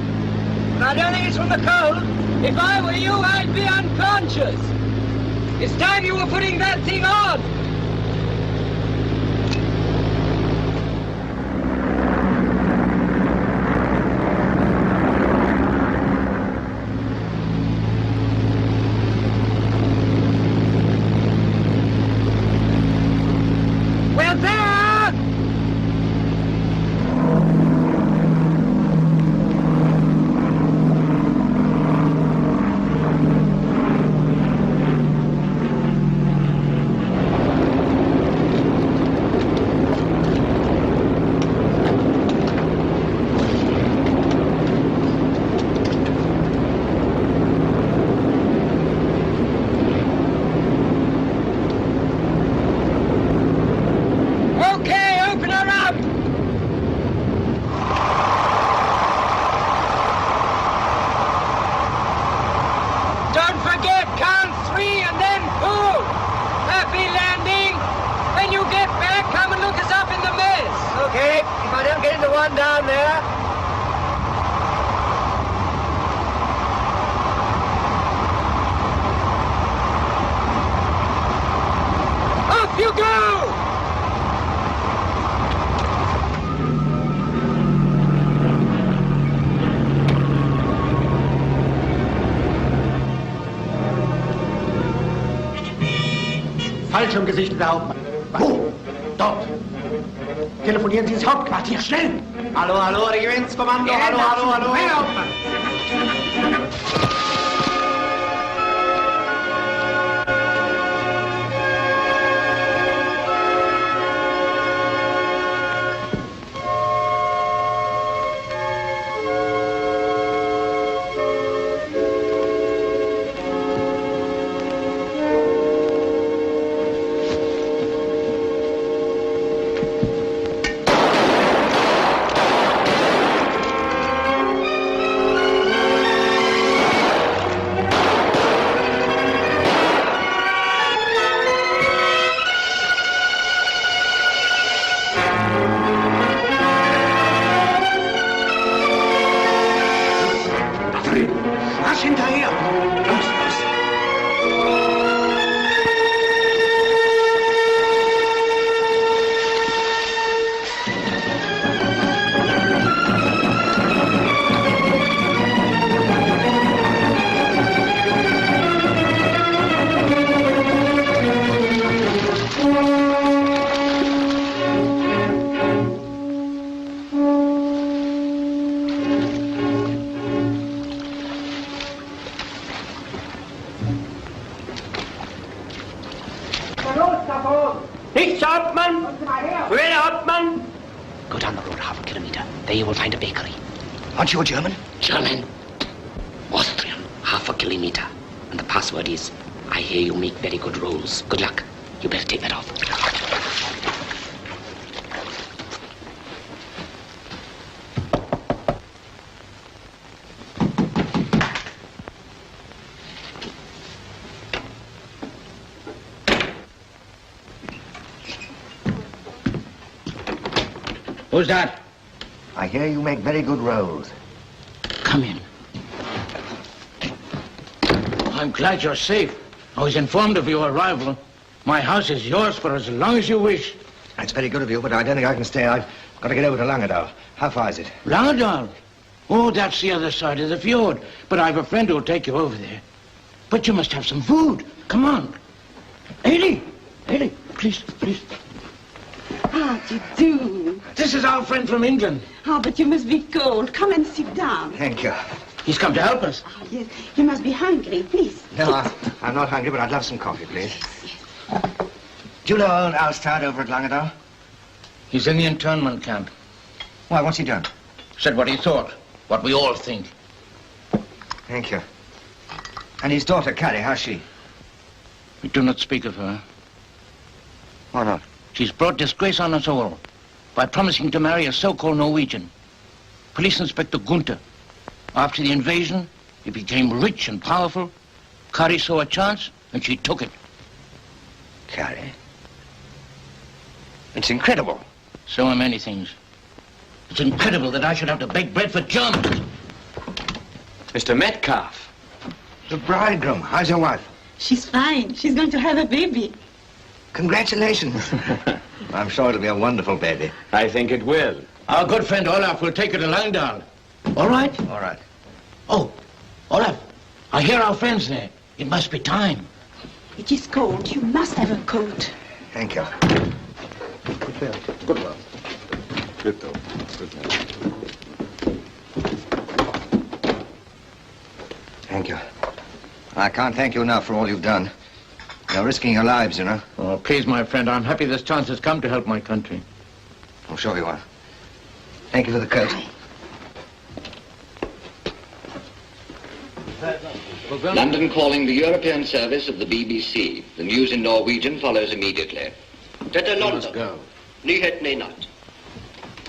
But I don't think it's from the cold. If I were you, I'd be unconscious. It's time you were putting that thing on. Fallschirmgesicht, der Hauptmann. Wo? Dort. Telefonieren Sie ins Hauptquartier, schnell! Hallo, hallo, Regimentskommando, hallo, hallo, hallo. Herr Hauptmann! Aren't you a German? German. Austrian. Half a kilometer. And the password is, I hear you make very good rolls. Good luck. You better take that off. Who's that? I hear you make very good rolls. Come in. I'm glad you're safe. I was informed of your arrival. My house is yours for as long as you wish. That's very good of you, but I don't think I can stay. I've got to get over to Langadal. How far is it? Langadal? Oh, that's the other side of the fjord. But I've a friend who'll take you over there. But you must have some food. Come on. Haley, please. How do you do? This is our friend from England. Oh, but you must be cold. Come and sit down. Thank you. He's come to help us. Oh, yes. You must be hungry. Please. No, I'm not hungry, but I'd love some coffee, please. Do you know old Alstad over at Langadal? He's in the internment camp. Why, what's he done? Said what he thought. What we all think. Thank you. And his daughter, Kari, how's she? We do not speak of her. Why not? She's brought disgrace on us all by promising to marry a so-called Norwegian. Police Inspector Gunter. After the invasion, he became rich and powerful. Kari saw a chance, and she took it. Kari? It's incredible. So are many things. It's incredible that I should have to bake bread for Germans. Mr. Metcalfe. The bridegroom. How's your wife? She's fine. She's going to have a baby. Congratulations. I'm sure it'll be a wonderful baby. I think it will. Our good friend Olaf will take her to Langdal. All right? All right. Oh, Olaf, I hear our friends there. It must be time. It is cold. You must have a coat. Thank you. Good one. Good though. Good man. Thank you. I can't thank you enough for all you've done. You're risking your lives, you know. Oh, please, my friend, I'm happy this chance has come to help my country. I'm sure you are. Thank you for the coat. London calling the European service of the BBC. The news in Norwegian follows immediately. Dette London. Nyheten i natt.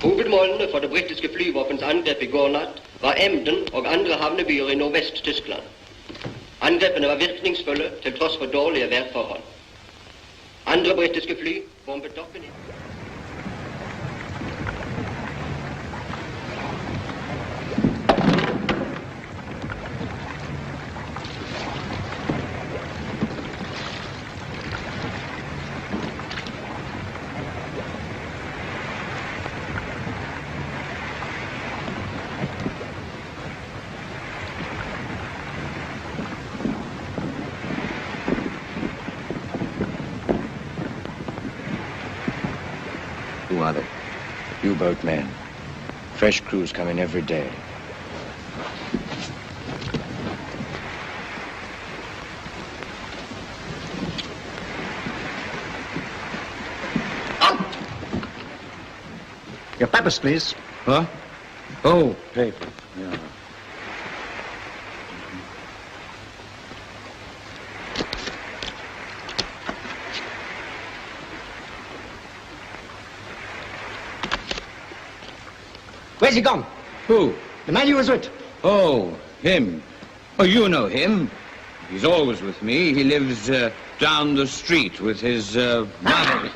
Hovedmålene for det britiske flyvåpens angrep i går natt var Emden og andre havnebyer i nordvest-Tyskland. Angrepene var virkningsfulle til tross for dårlige værforhold. Andre britiske fly bombet dokken i... are they? U-boat men. Fresh crews come in every day. Your papers, please. Huh? Oh, paper. Yeah. Where's he gone? Who? The man you was with. Oh, him. Oh, you know him. He's always with me. He lives down the street with his mother.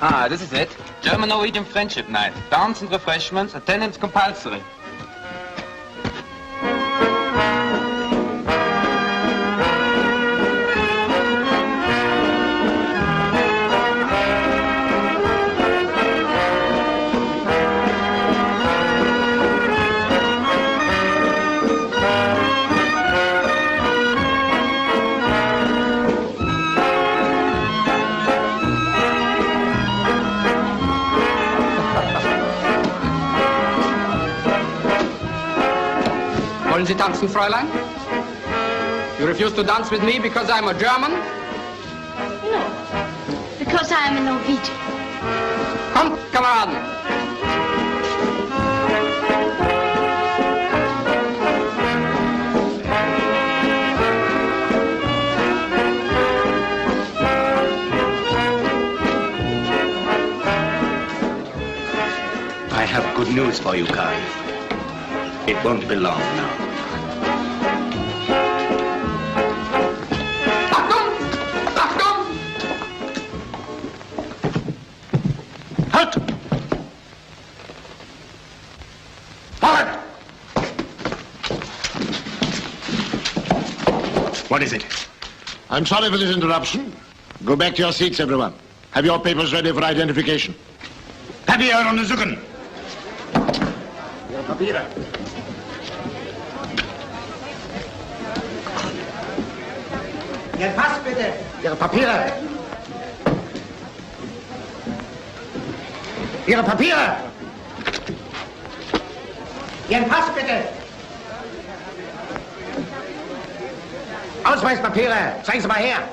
Ah, this is it. German-Norwegian Friendship Night. Dance and refreshments, attendance compulsory. Wollen Sie tanzen, Fräulein? You refuse to dance with me because I'm a German? No, because I am a Norwegian. Kommt, Kameraden! I have good news for you, Kari. It won't be long now. Halt! Forward! What is it? I'm sorry for this interruption. Go back to your seats, everyone. Have your papers ready for identification. Papier onderzoeken. Your papieren. Ihren Pass, bitte. Ihre Papiere. Ihre Papiere. Ihren Pass, bitte. Ausweispapiere. Zeigen Sie mal her.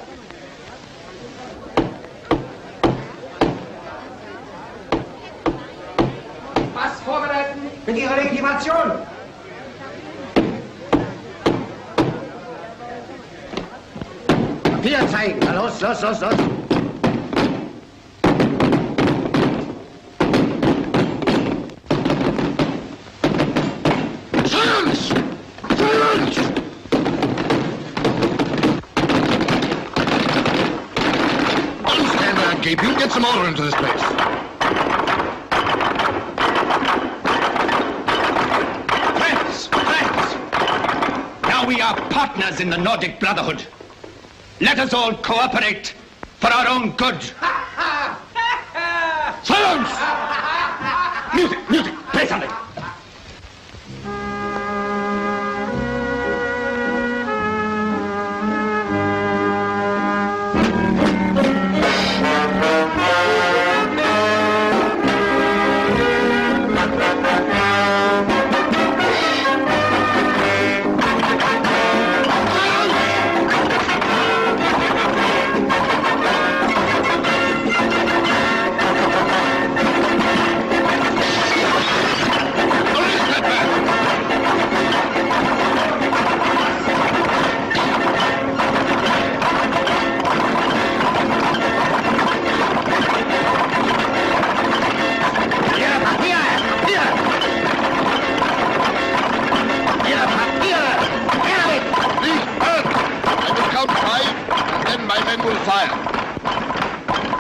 Pass vorbereiten. Mit Ihrer Legitimation. Papiere zeigen. Na los, los, los, los. Silence! Silence! Don't stand there and gape. You get some order into this place. Now we are partners in the Nordic Brotherhood. Let us all cooperate for our own good. Silence! Music, music, play something.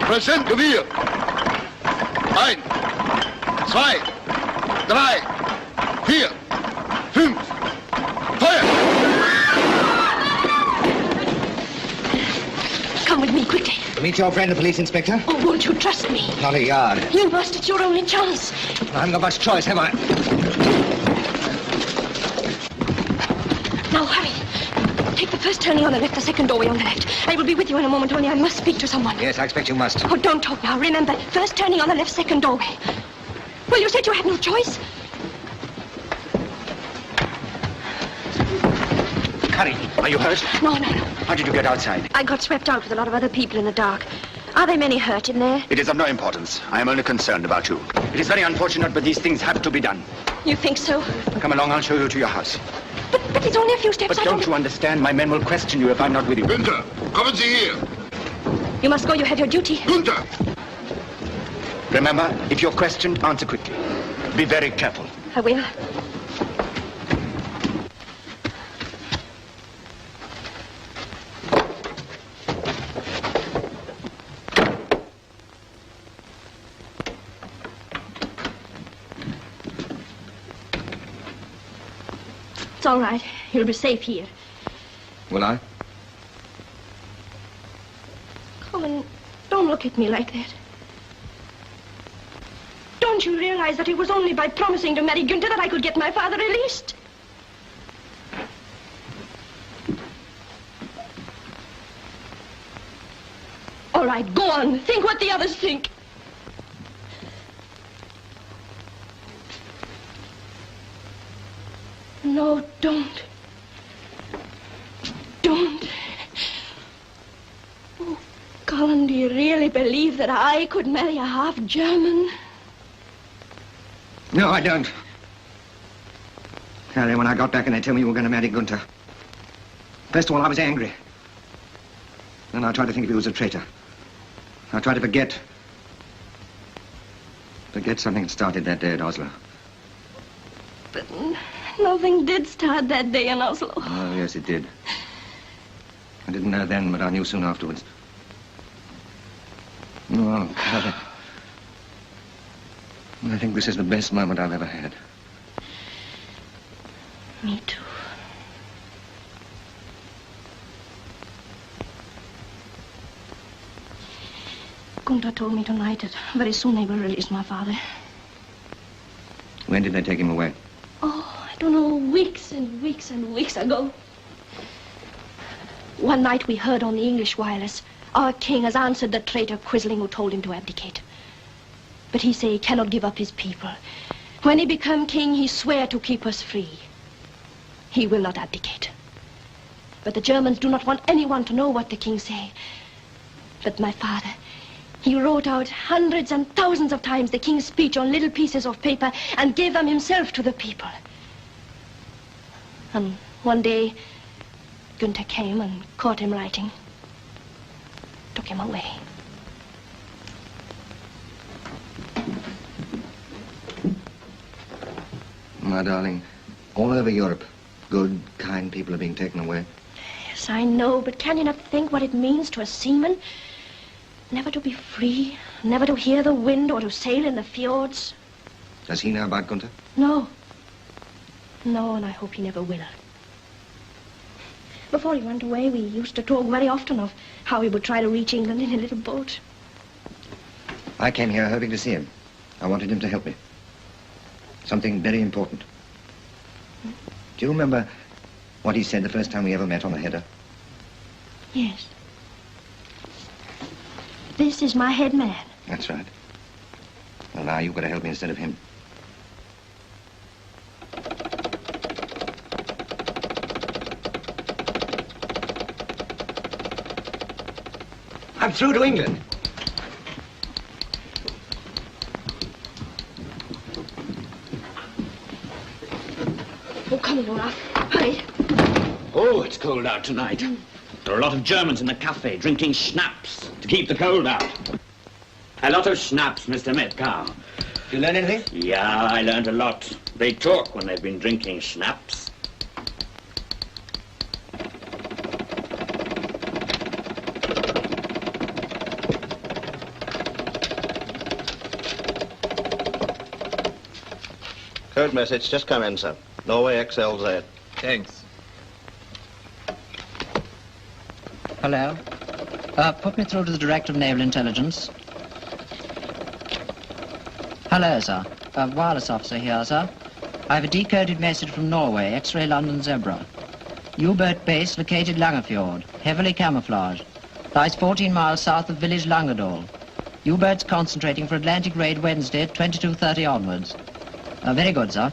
Präsent, Gewirr. 1, 2, 3, 4, 5, Feuer! Come with me, quickly. Meet your friend, the police inspector? Oh, won't you trust me? Not a yard. You must. It's your only chance. I haven't got much choice, have I? Now, hurry. Take the first turning on the left, the second doorway on the left. I will be with you in a moment, only I must speak to someone. Yes, I expect you must. Oh, don't talk now. Remember, first turning on the left, second doorway. Well, you said you had no choice. Kari, are you hurt? No. How did you get outside? I got swept out with a lot of other people in the dark. Are there many hurt in there? It is of no importance. I am only concerned about you. It is very unfortunate, but these things have to be done. You think so? Come along, I'll show you to your house. But it's only a few steps. But don't you understand? My men will question you if I'm not with you. Gunter, kommen Sie hier. You must go. You have your duty. Gunter! Remember, if you're questioned, answer quickly. Be very careful. I will. It's all right. You'll be safe here. Will I? Colin, don't look at me like that. Don't you realize that it was only by promising to marry Gunter that I could get my father released? All right, go on. Think what the others think. No, don't. Don't. Oh, Colin, do you really believe that I could marry a half-German? No, I don't. Kari, when I got back and they told me you were going to marry Gunter. First of all, I was angry. Then I tried to think if he was a traitor. I tried to forget something that started that day at Oslo. But nothing did start that day in Oslo. Oh, yes, it did. I didn't know then, but I knew soon afterwards. Oh, Kari. I think this is the best moment I've ever had. Me too. Gunter told me tonight that very soon they will release my father. When did they take him away? Oh, I don't know, weeks and weeks and weeks ago. One night we heard on the English wireless, our king has answered the traitor Quisling who told him to abdicate. But he say he cannot give up his people. When he become king, he swear to keep us free. He will not abdicate. But the Germans do not want anyone to know what the king say. But my father, he wrote out hundreds and thousands of times the king's speech on little pieces of paper and gave them himself to the people. And one day, Gunter came and caught him writing, took him away. My darling, all over Europe, good, kind people are being taken away. Yes, I know, but can you not think what it means to a seaman? Never to be free, never to hear the wind or to sail in the fjords. Does he know about Gunter? No. No, and I hope he never will. Before he went away, we used to talk very often of how he would try to reach England in a little boat. I came here hoping to see him. I wanted him to help me. Something very important. Do you remember what he said the first time we ever met on the header? Yes. This is my head man. That's right. Well, now you've got to help me instead of him. I'm through to England. Oh, come on, Olaf. Hurry. Oh, it's cold out tonight. There are a lot of Germans in the cafe drinking schnapps to keep the cold out. A lot of schnapps, Mr. Metcalfe. You learn anything? Yeah, I learned a lot. They talk when they've been drinking schnapps. Code message just come in, sir. Norway XLZ. Thanks. Hello. Put me through to the Director of Naval Intelligence. Hello, sir. Wireless officer here, sir. I have a decoded message from Norway, X-ray London Zebra. U-boat base located Langefjord, heavily camouflaged. Lies 14 miles south of village Langedal. U-boats concentrating for Atlantic raid Wednesday at 22:30 onwards. Very good, sir.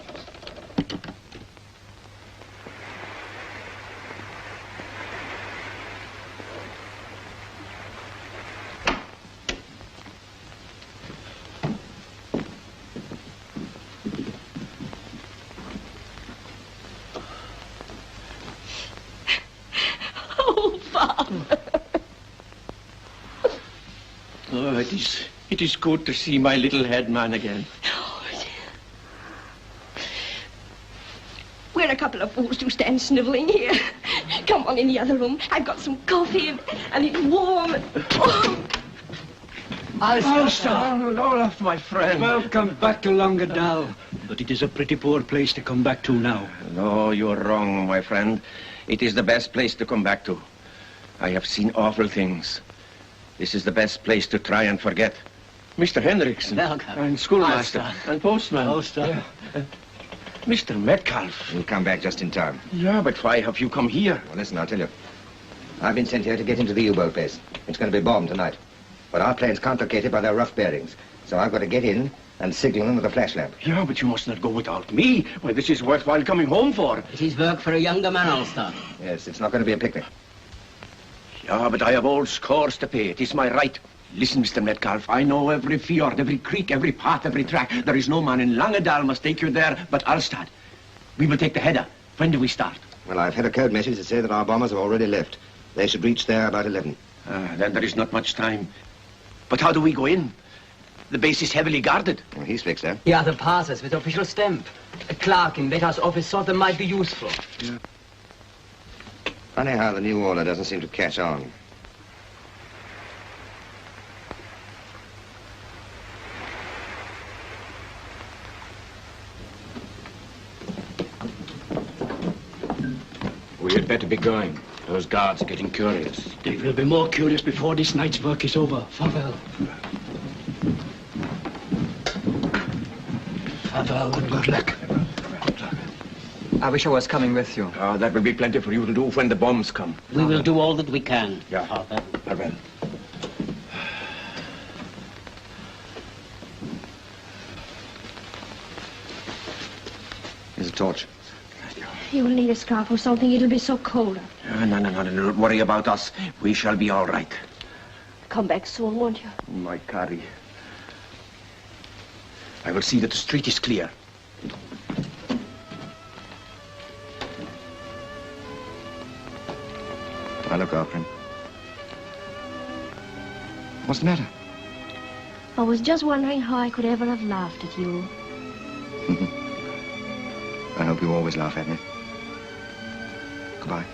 It is good to see my little head man again. We're a couple of fools to stand snivelling here. Come on in the other room. I've got some coffee and it's warm. Alstad! Olaf, my friend. Welcome back to Langedal. But it is a pretty poor place to come back to now. No, you're wrong, my friend. It is the best place to come back to. I have seen awful things. This is the best place to try and forget. Mr. Henriksen. Welcome. And schoolmaster. Alstad. And postman. Alstad. Yeah. Mr. Metcalfe. You'll come back just in time. Yeah, but why have you come here? Well, listen, I'll tell you. I've been sent here to get into the U-boat base. It's going to be bombed tonight. But our plane's complicated by their rough bearings. So I've got to get in and signal them with a flash lamp. Yeah, but you must not go without me. Why, this is worthwhile coming home for. It is work for a younger man, Alstad. Yes, it's not going to be a picnic. Yeah, but I have old scores to pay. It is my right. Listen, Mr. Metcalfe, I know every fjord, every creek, every path, every track. There is no man in Langedal must take you there but Alstad. We will take the header. When do we start? Well, I've had a code message to say that our bombers have already left. They should reach there about 11. Then there is not much time. But how do we go in? The base is heavily guarded. Well, he's fixed there. Here are the passes with official stamp. A clerk in Wettau's office thought they might be useful. Yeah. Funny how the new order doesn't seem to catch on. We had better be going. Those guards are getting curious. They will be more curious before this night's work is over. Farewell. Farewell and good luck. I wish I was coming with you. That will be plenty for you to do when the bombs come. We will do all that we can. Yeah. Farewell. Farewell. Here's a torch. You will need a scarf or something. It'll be so cold. No, don't worry about us. We shall be all right. Come back soon, won't you? My Kari. I will see that the street is clear. I'll look after him. What's the matter? I was just wondering how I could ever have laughed at you. I hope you always laugh at me. Goodbye.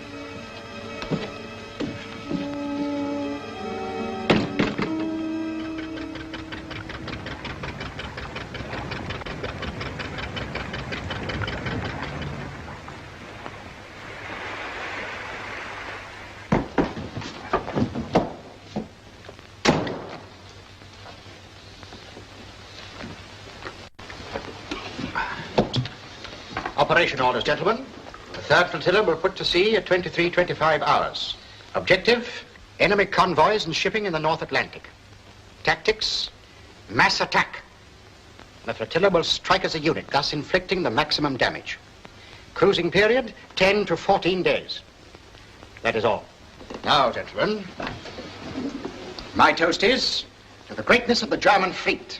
Operation orders, gentlemen. The 3rd Flotilla will put to sea at 23:25 hours. Objective, enemy convoys and shipping in the North Atlantic. Tactics, mass attack. The flotilla will strike as a unit, thus inflicting the maximum damage. Cruising period, 10 to 14 days. That is all. Now, gentlemen, my toast is to the greatness of the German fleet.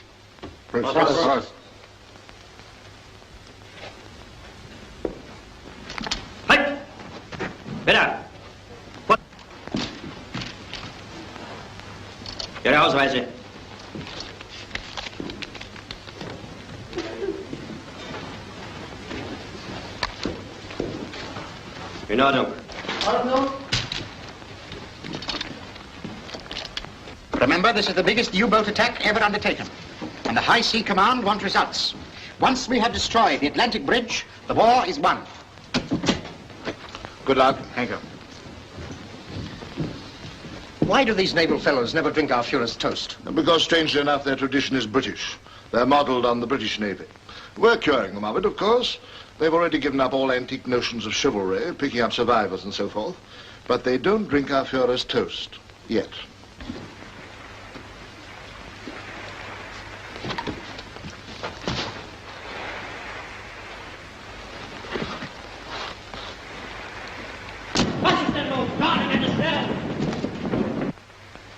Bitte! Ihre Ausweise. In Ordnung. Remember, this is the biggest U-boat attack ever undertaken. And the High Sea Command want results. Once we have destroyed the Atlantic Bridge, the war is won. Good luck. Thank you. Why do these naval fellows never drink our Führer's toast? Because, strangely enough, their tradition is British. They're modelled on the British Navy. We're curing them of it, of course. They've already given up all antique notions of chivalry, picking up survivors and so forth. But they don't drink our Führer's toast. Yet.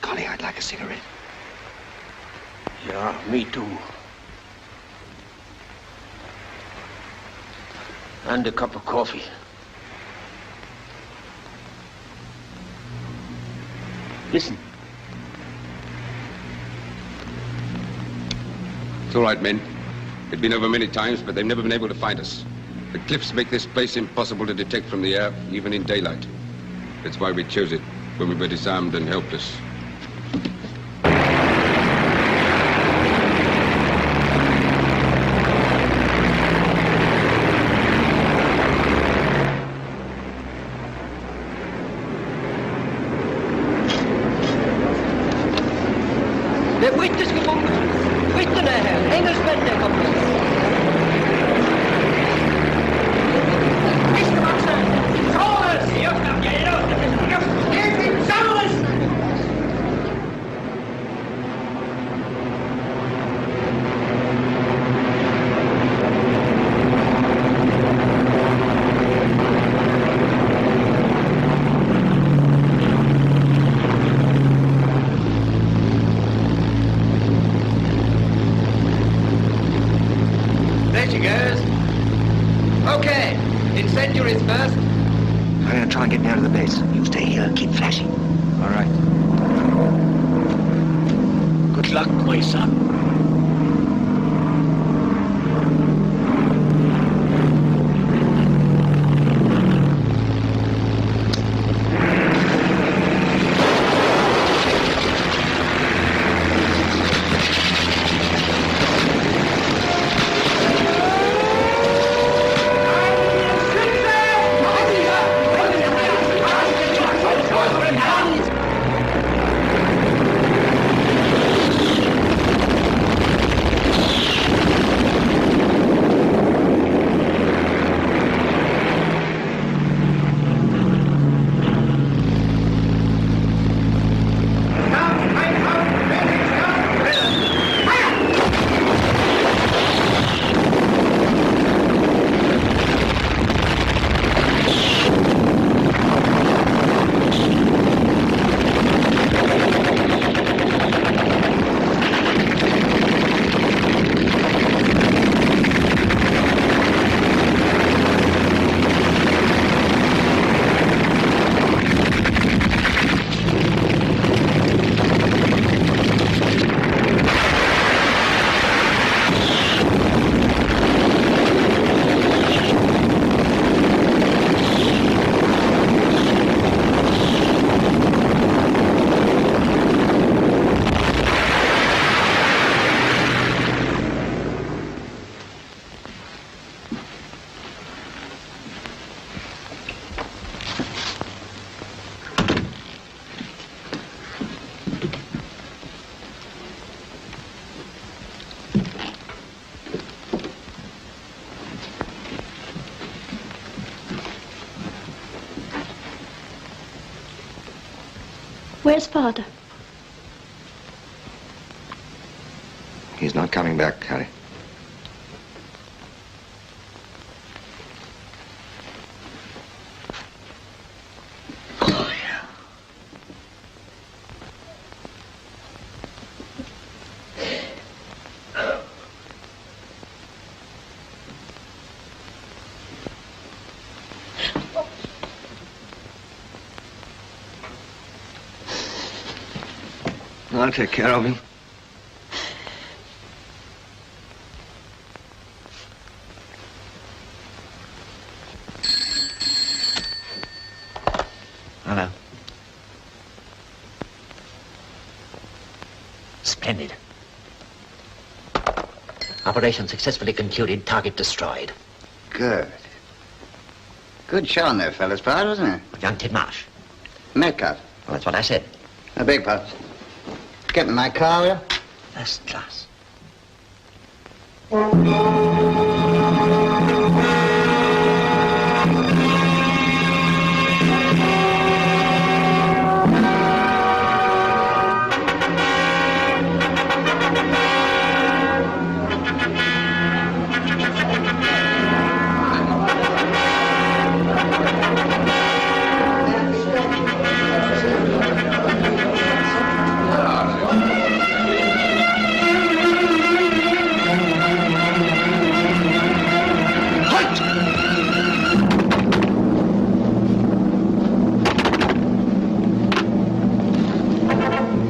Golly, I'd like a cigarette. Yeah, me too. And a cup of coffee. Listen. It's all right, men. They've been over many times, but they've never been able to find us. The cliffs make this place impossible to detect from the air, even in daylight. That's why we chose it, when we were disarmed and helpless. Where's Father? He's not coming back, Kari. I'll take care of him. Hello. Splendid. Operation successfully concluded, target destroyed. Good. Good showing there, fellas, part, wasn't it? Young Tidmarsh. Metcalfe. Well, that's what I said. A big part. Get me my car, will you? First class.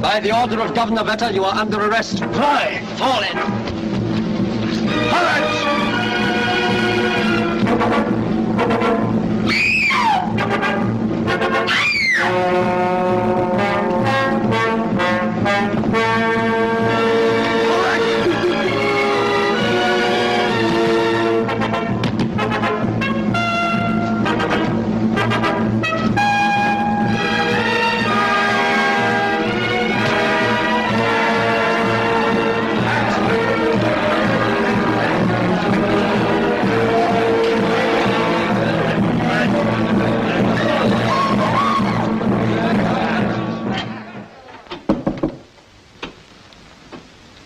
By the order of Governor Wettau, you are under arrest. Fly! Fall in!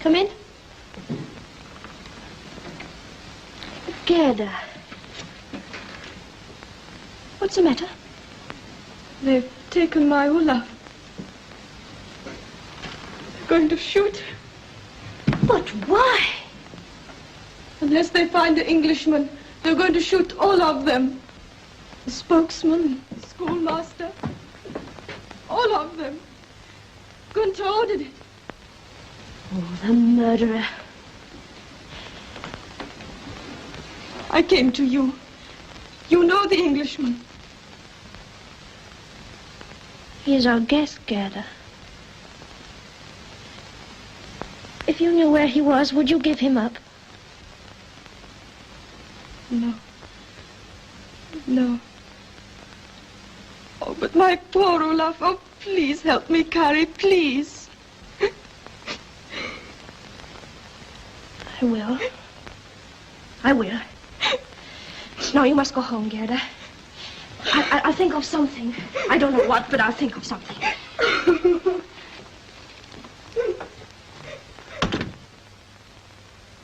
Come in. Gerda. What's the matter? They've taken my Olaf. They're going to shoot. But why? Unless they find the Englishman, they're going to shoot all of them. The spokesman, the schoolmaster, all of them. Gunter ordered it. Oh, the murderer. I came to you. You know the Englishman. He is our guest, Gerda. If you knew where he was, would you give him up? No. No. Oh, but my poor Olaf. Oh, please help me, Kari, please. I will. I will. Now you must go home, Gerda. I'll think of something. I don't know what, but I'll think of something.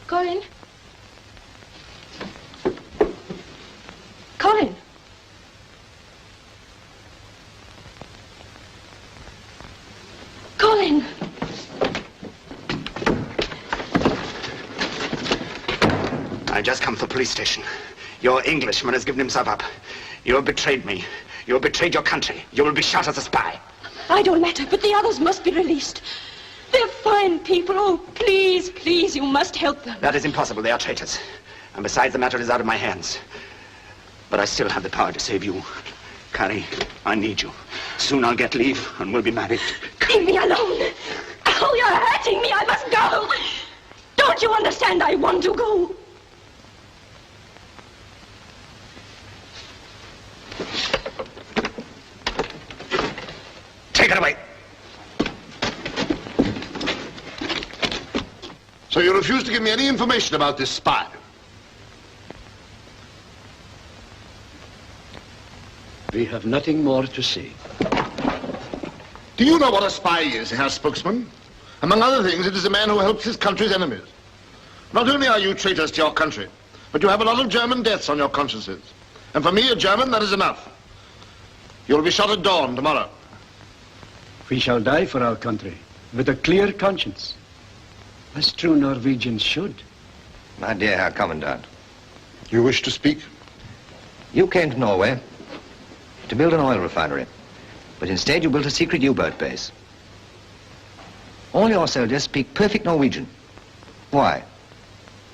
Colin? Colin? Colin! I just come from the police station. Your Englishman has given himself up. You have betrayed me. You have betrayed your country. You will be shot as a spy. I don't matter, but the others must be released. They're fine people. Oh, please, please, you must help them. That is impossible. They are traitors. And besides, the matter is out of my hands. But I still have the power to save you. Kari, I need you. Soon I'll get leave and we'll be married. Leave me alone. Oh, you're hurting me. I must go. Don't you understand? I want to go. Take it away. So you refuse to give me any information about this spy? We have nothing more to say. Do you know what a spy is, Herr Spokesman? Among other things, it is a man who helps his country's enemies. Not only are you traitors to your country, but you have a lot of German deaths on your consciences. And for me, a German, that is enough. You'll be shot at dawn tomorrow. We shall die for our country, with a clear conscience, as true Norwegians should. My dear Herr Commandant. You wish to speak? You came to Norway to build an oil refinery, but instead you built a secret U-boat base. All your soldiers speak perfect Norwegian. Why?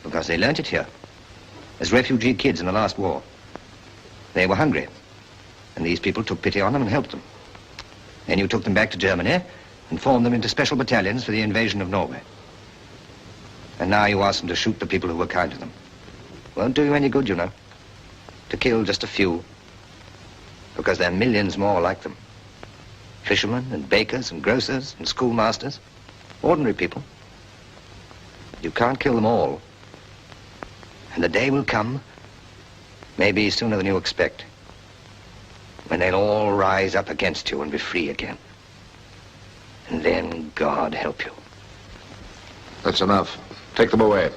Because they learnt it here, as refugee kids in the last war. They were hungry, and these people took pity on them and helped them. Then you took them back to Germany and formed them into special battalions for the invasion of Norway. And now you ask them to shoot the people who were kind to them. Won't do you any good, you know. To kill just a few. Because there are millions more like them. Fishermen and bakers and grocers and schoolmasters. Ordinary people. You can't kill them all. And the day will come, maybe sooner than you expect, when they'll all rise up against you and be free again. And then God help you. That's enough. Take them away.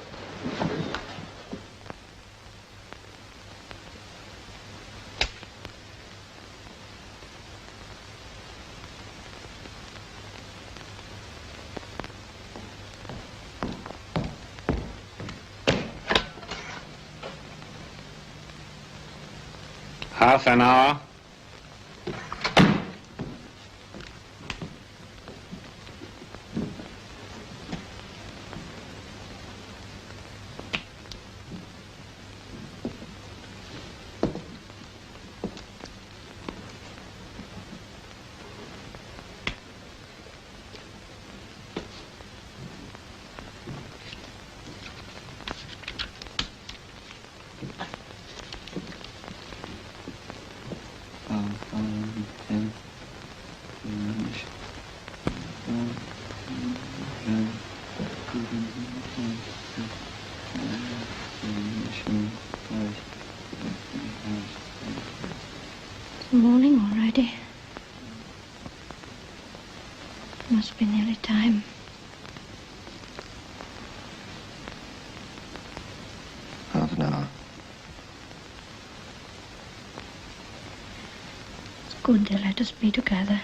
Half an hour. Morning already. Must be nearly time. Half an hour. It's good they let us be together.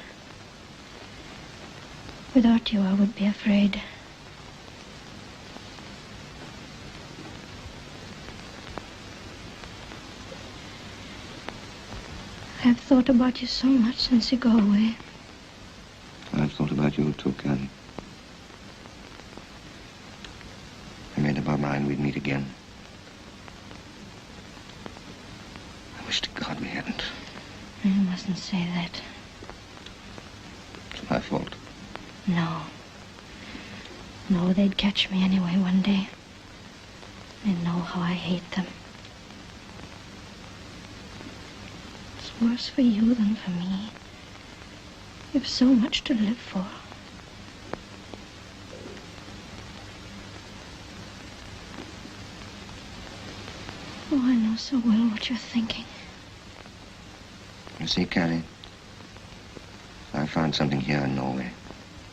Without you, I would be afraid. I've thought about you so much since you go away. I've thought about you too, Kari. I made up my mind we'd meet again. I wish to God we hadn't. You mustn't say that. It's my fault. No. No, they'd catch me anyway one day. They know how I hate them. It's worse for you than for me. You've so much to live for. Oh, I know so well what you're thinking. You see, Kari, if I found something here in Norway,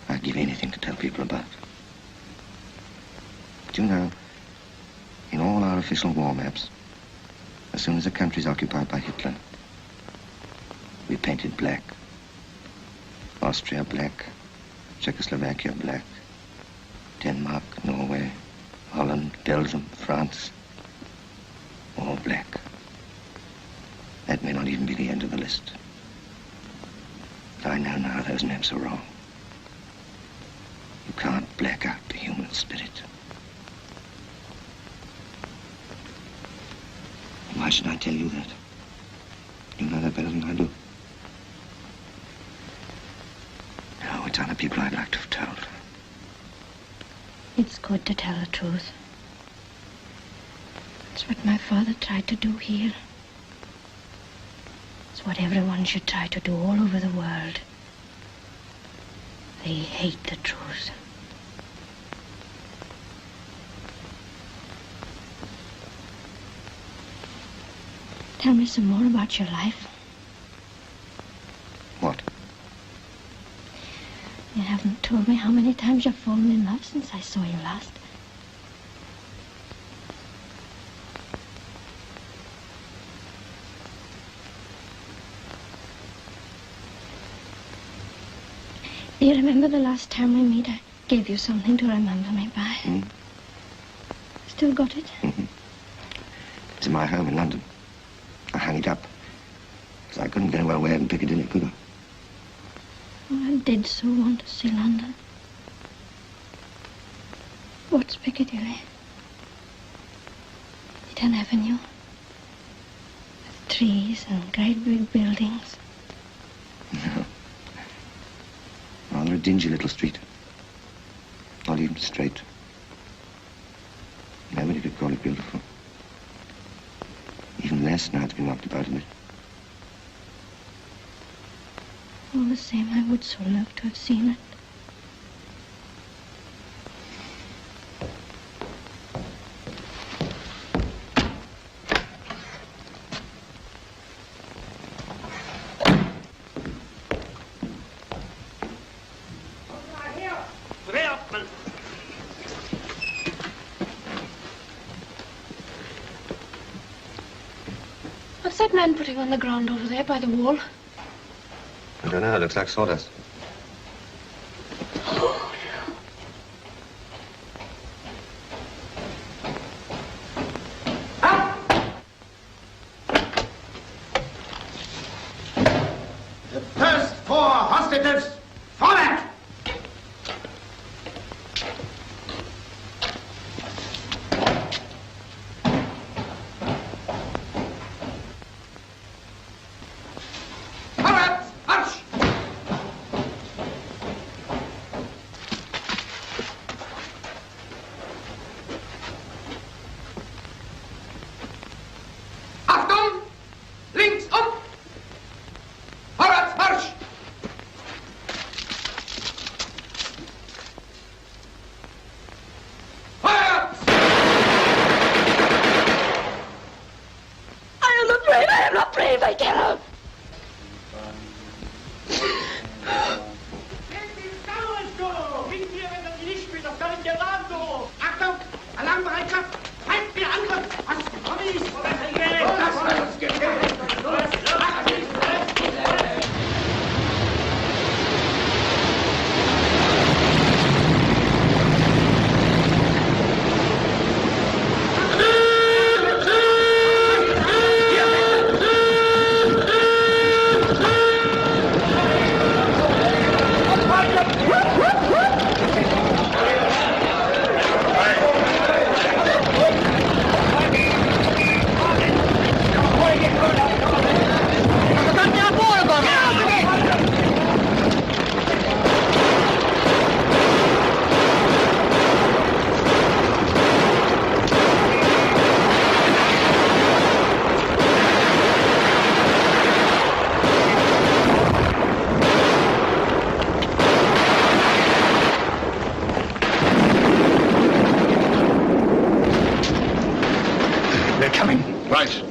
I'd give anything to tell people about. But you know, in all our official war maps, as soon as a country's occupied by Hitler, we painted black. Austria black, Czechoslovakia black, Denmark, Norway, Holland, Belgium, France, all black. That may not even be the end of the list. But I know now those maps are wrong. You can't black out the human spirit. Why should I tell you that? You know that better than I do. No, it's other people I'd like to have told. It's good to tell the truth. It's what my father tried to do here. It's what everyone should try to do all over the world. They hate the truth. Tell me some more about your life. What? You haven't told me how many times you've fallen in love since I saw you last. Do you remember the last time we met? I gave you something to remember me by. Still got it? It's in my home in London. I hung it up. Because I couldn't very well wear it in Piccadilly, could I? Oh, I did so want to see London. What's Piccadilly? It's an avenue. With trees and great big buildings. No. Rather a dingy little street. Not even straight. mess now. It's been knocked about a bit. All the same, I would so love to have seen it. What's that man putting on the ground over there by the wall? I don't know. It looks like sawdust. The first 4 hostages, forward!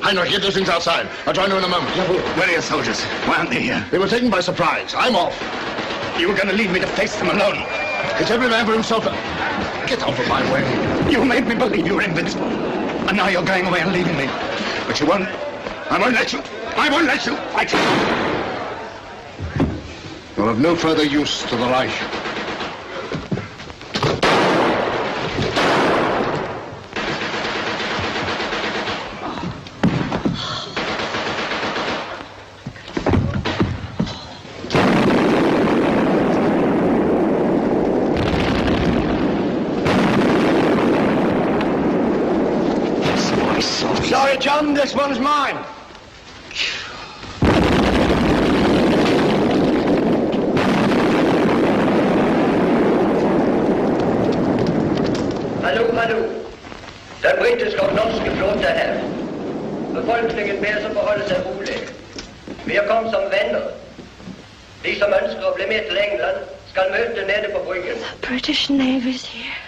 Heinrich, get those things outside. I'll join you in a moment. Where are your soldiers? Why aren't they here? They were taken by surprise. I'm off. You were going to leave me to face them alone. It's every man for himself. Get out of my way. You made me believe you were invincible. And now you're going away and leaving me. But you won't. I won't let you. I won't let you fight. You're of no further use to the Reich. Sorry, John, this one's mine. Hallo. Den britiske og norske flåte her. Befolkningen ber som forholde seg rolig. Vi har kommet som venner. De som ønsker å bli med til England, skal møte nede på bryggen. The British Navy's here.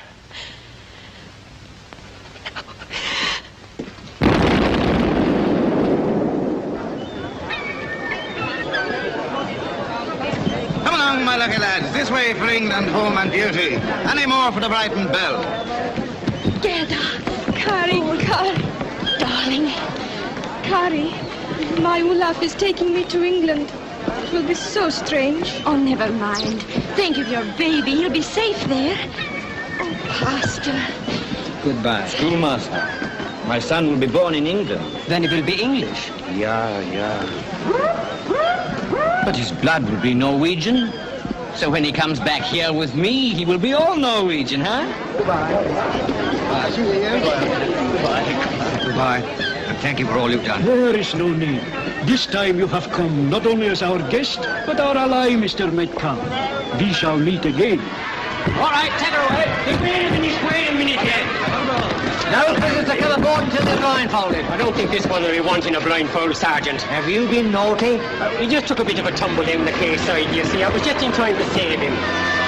My lucky lads, this way for England, home and duty. Any more for the Brighton Belle? Gerda, Kari, darling. Kari, my Olaf is taking me to England. It will be so strange. Oh, never mind. Think of your baby. He'll be safe there. Oh, Pastor. Goodbye. Schoolmaster. My son will be born in England. Then it will be English. Yeah. But his blood will be Norwegian. So when he comes back here with me, he will be all Norwegian, huh? Goodbye. Goodbye. See you again. Goodbye. And thank you for all you've done. There is no need. This time you have come not only as our guest, but our ally, Mr. Metcalfe. We shall meet again. All right, take her away. Wait a minute here. Now, visitors, come aboard and till you're blindfolded. I don't think this one will be wanting a blindfold, Sergeant. Have you been naughty? He just took a bit of a tumble down the quayside, you see. I was just in time to save him.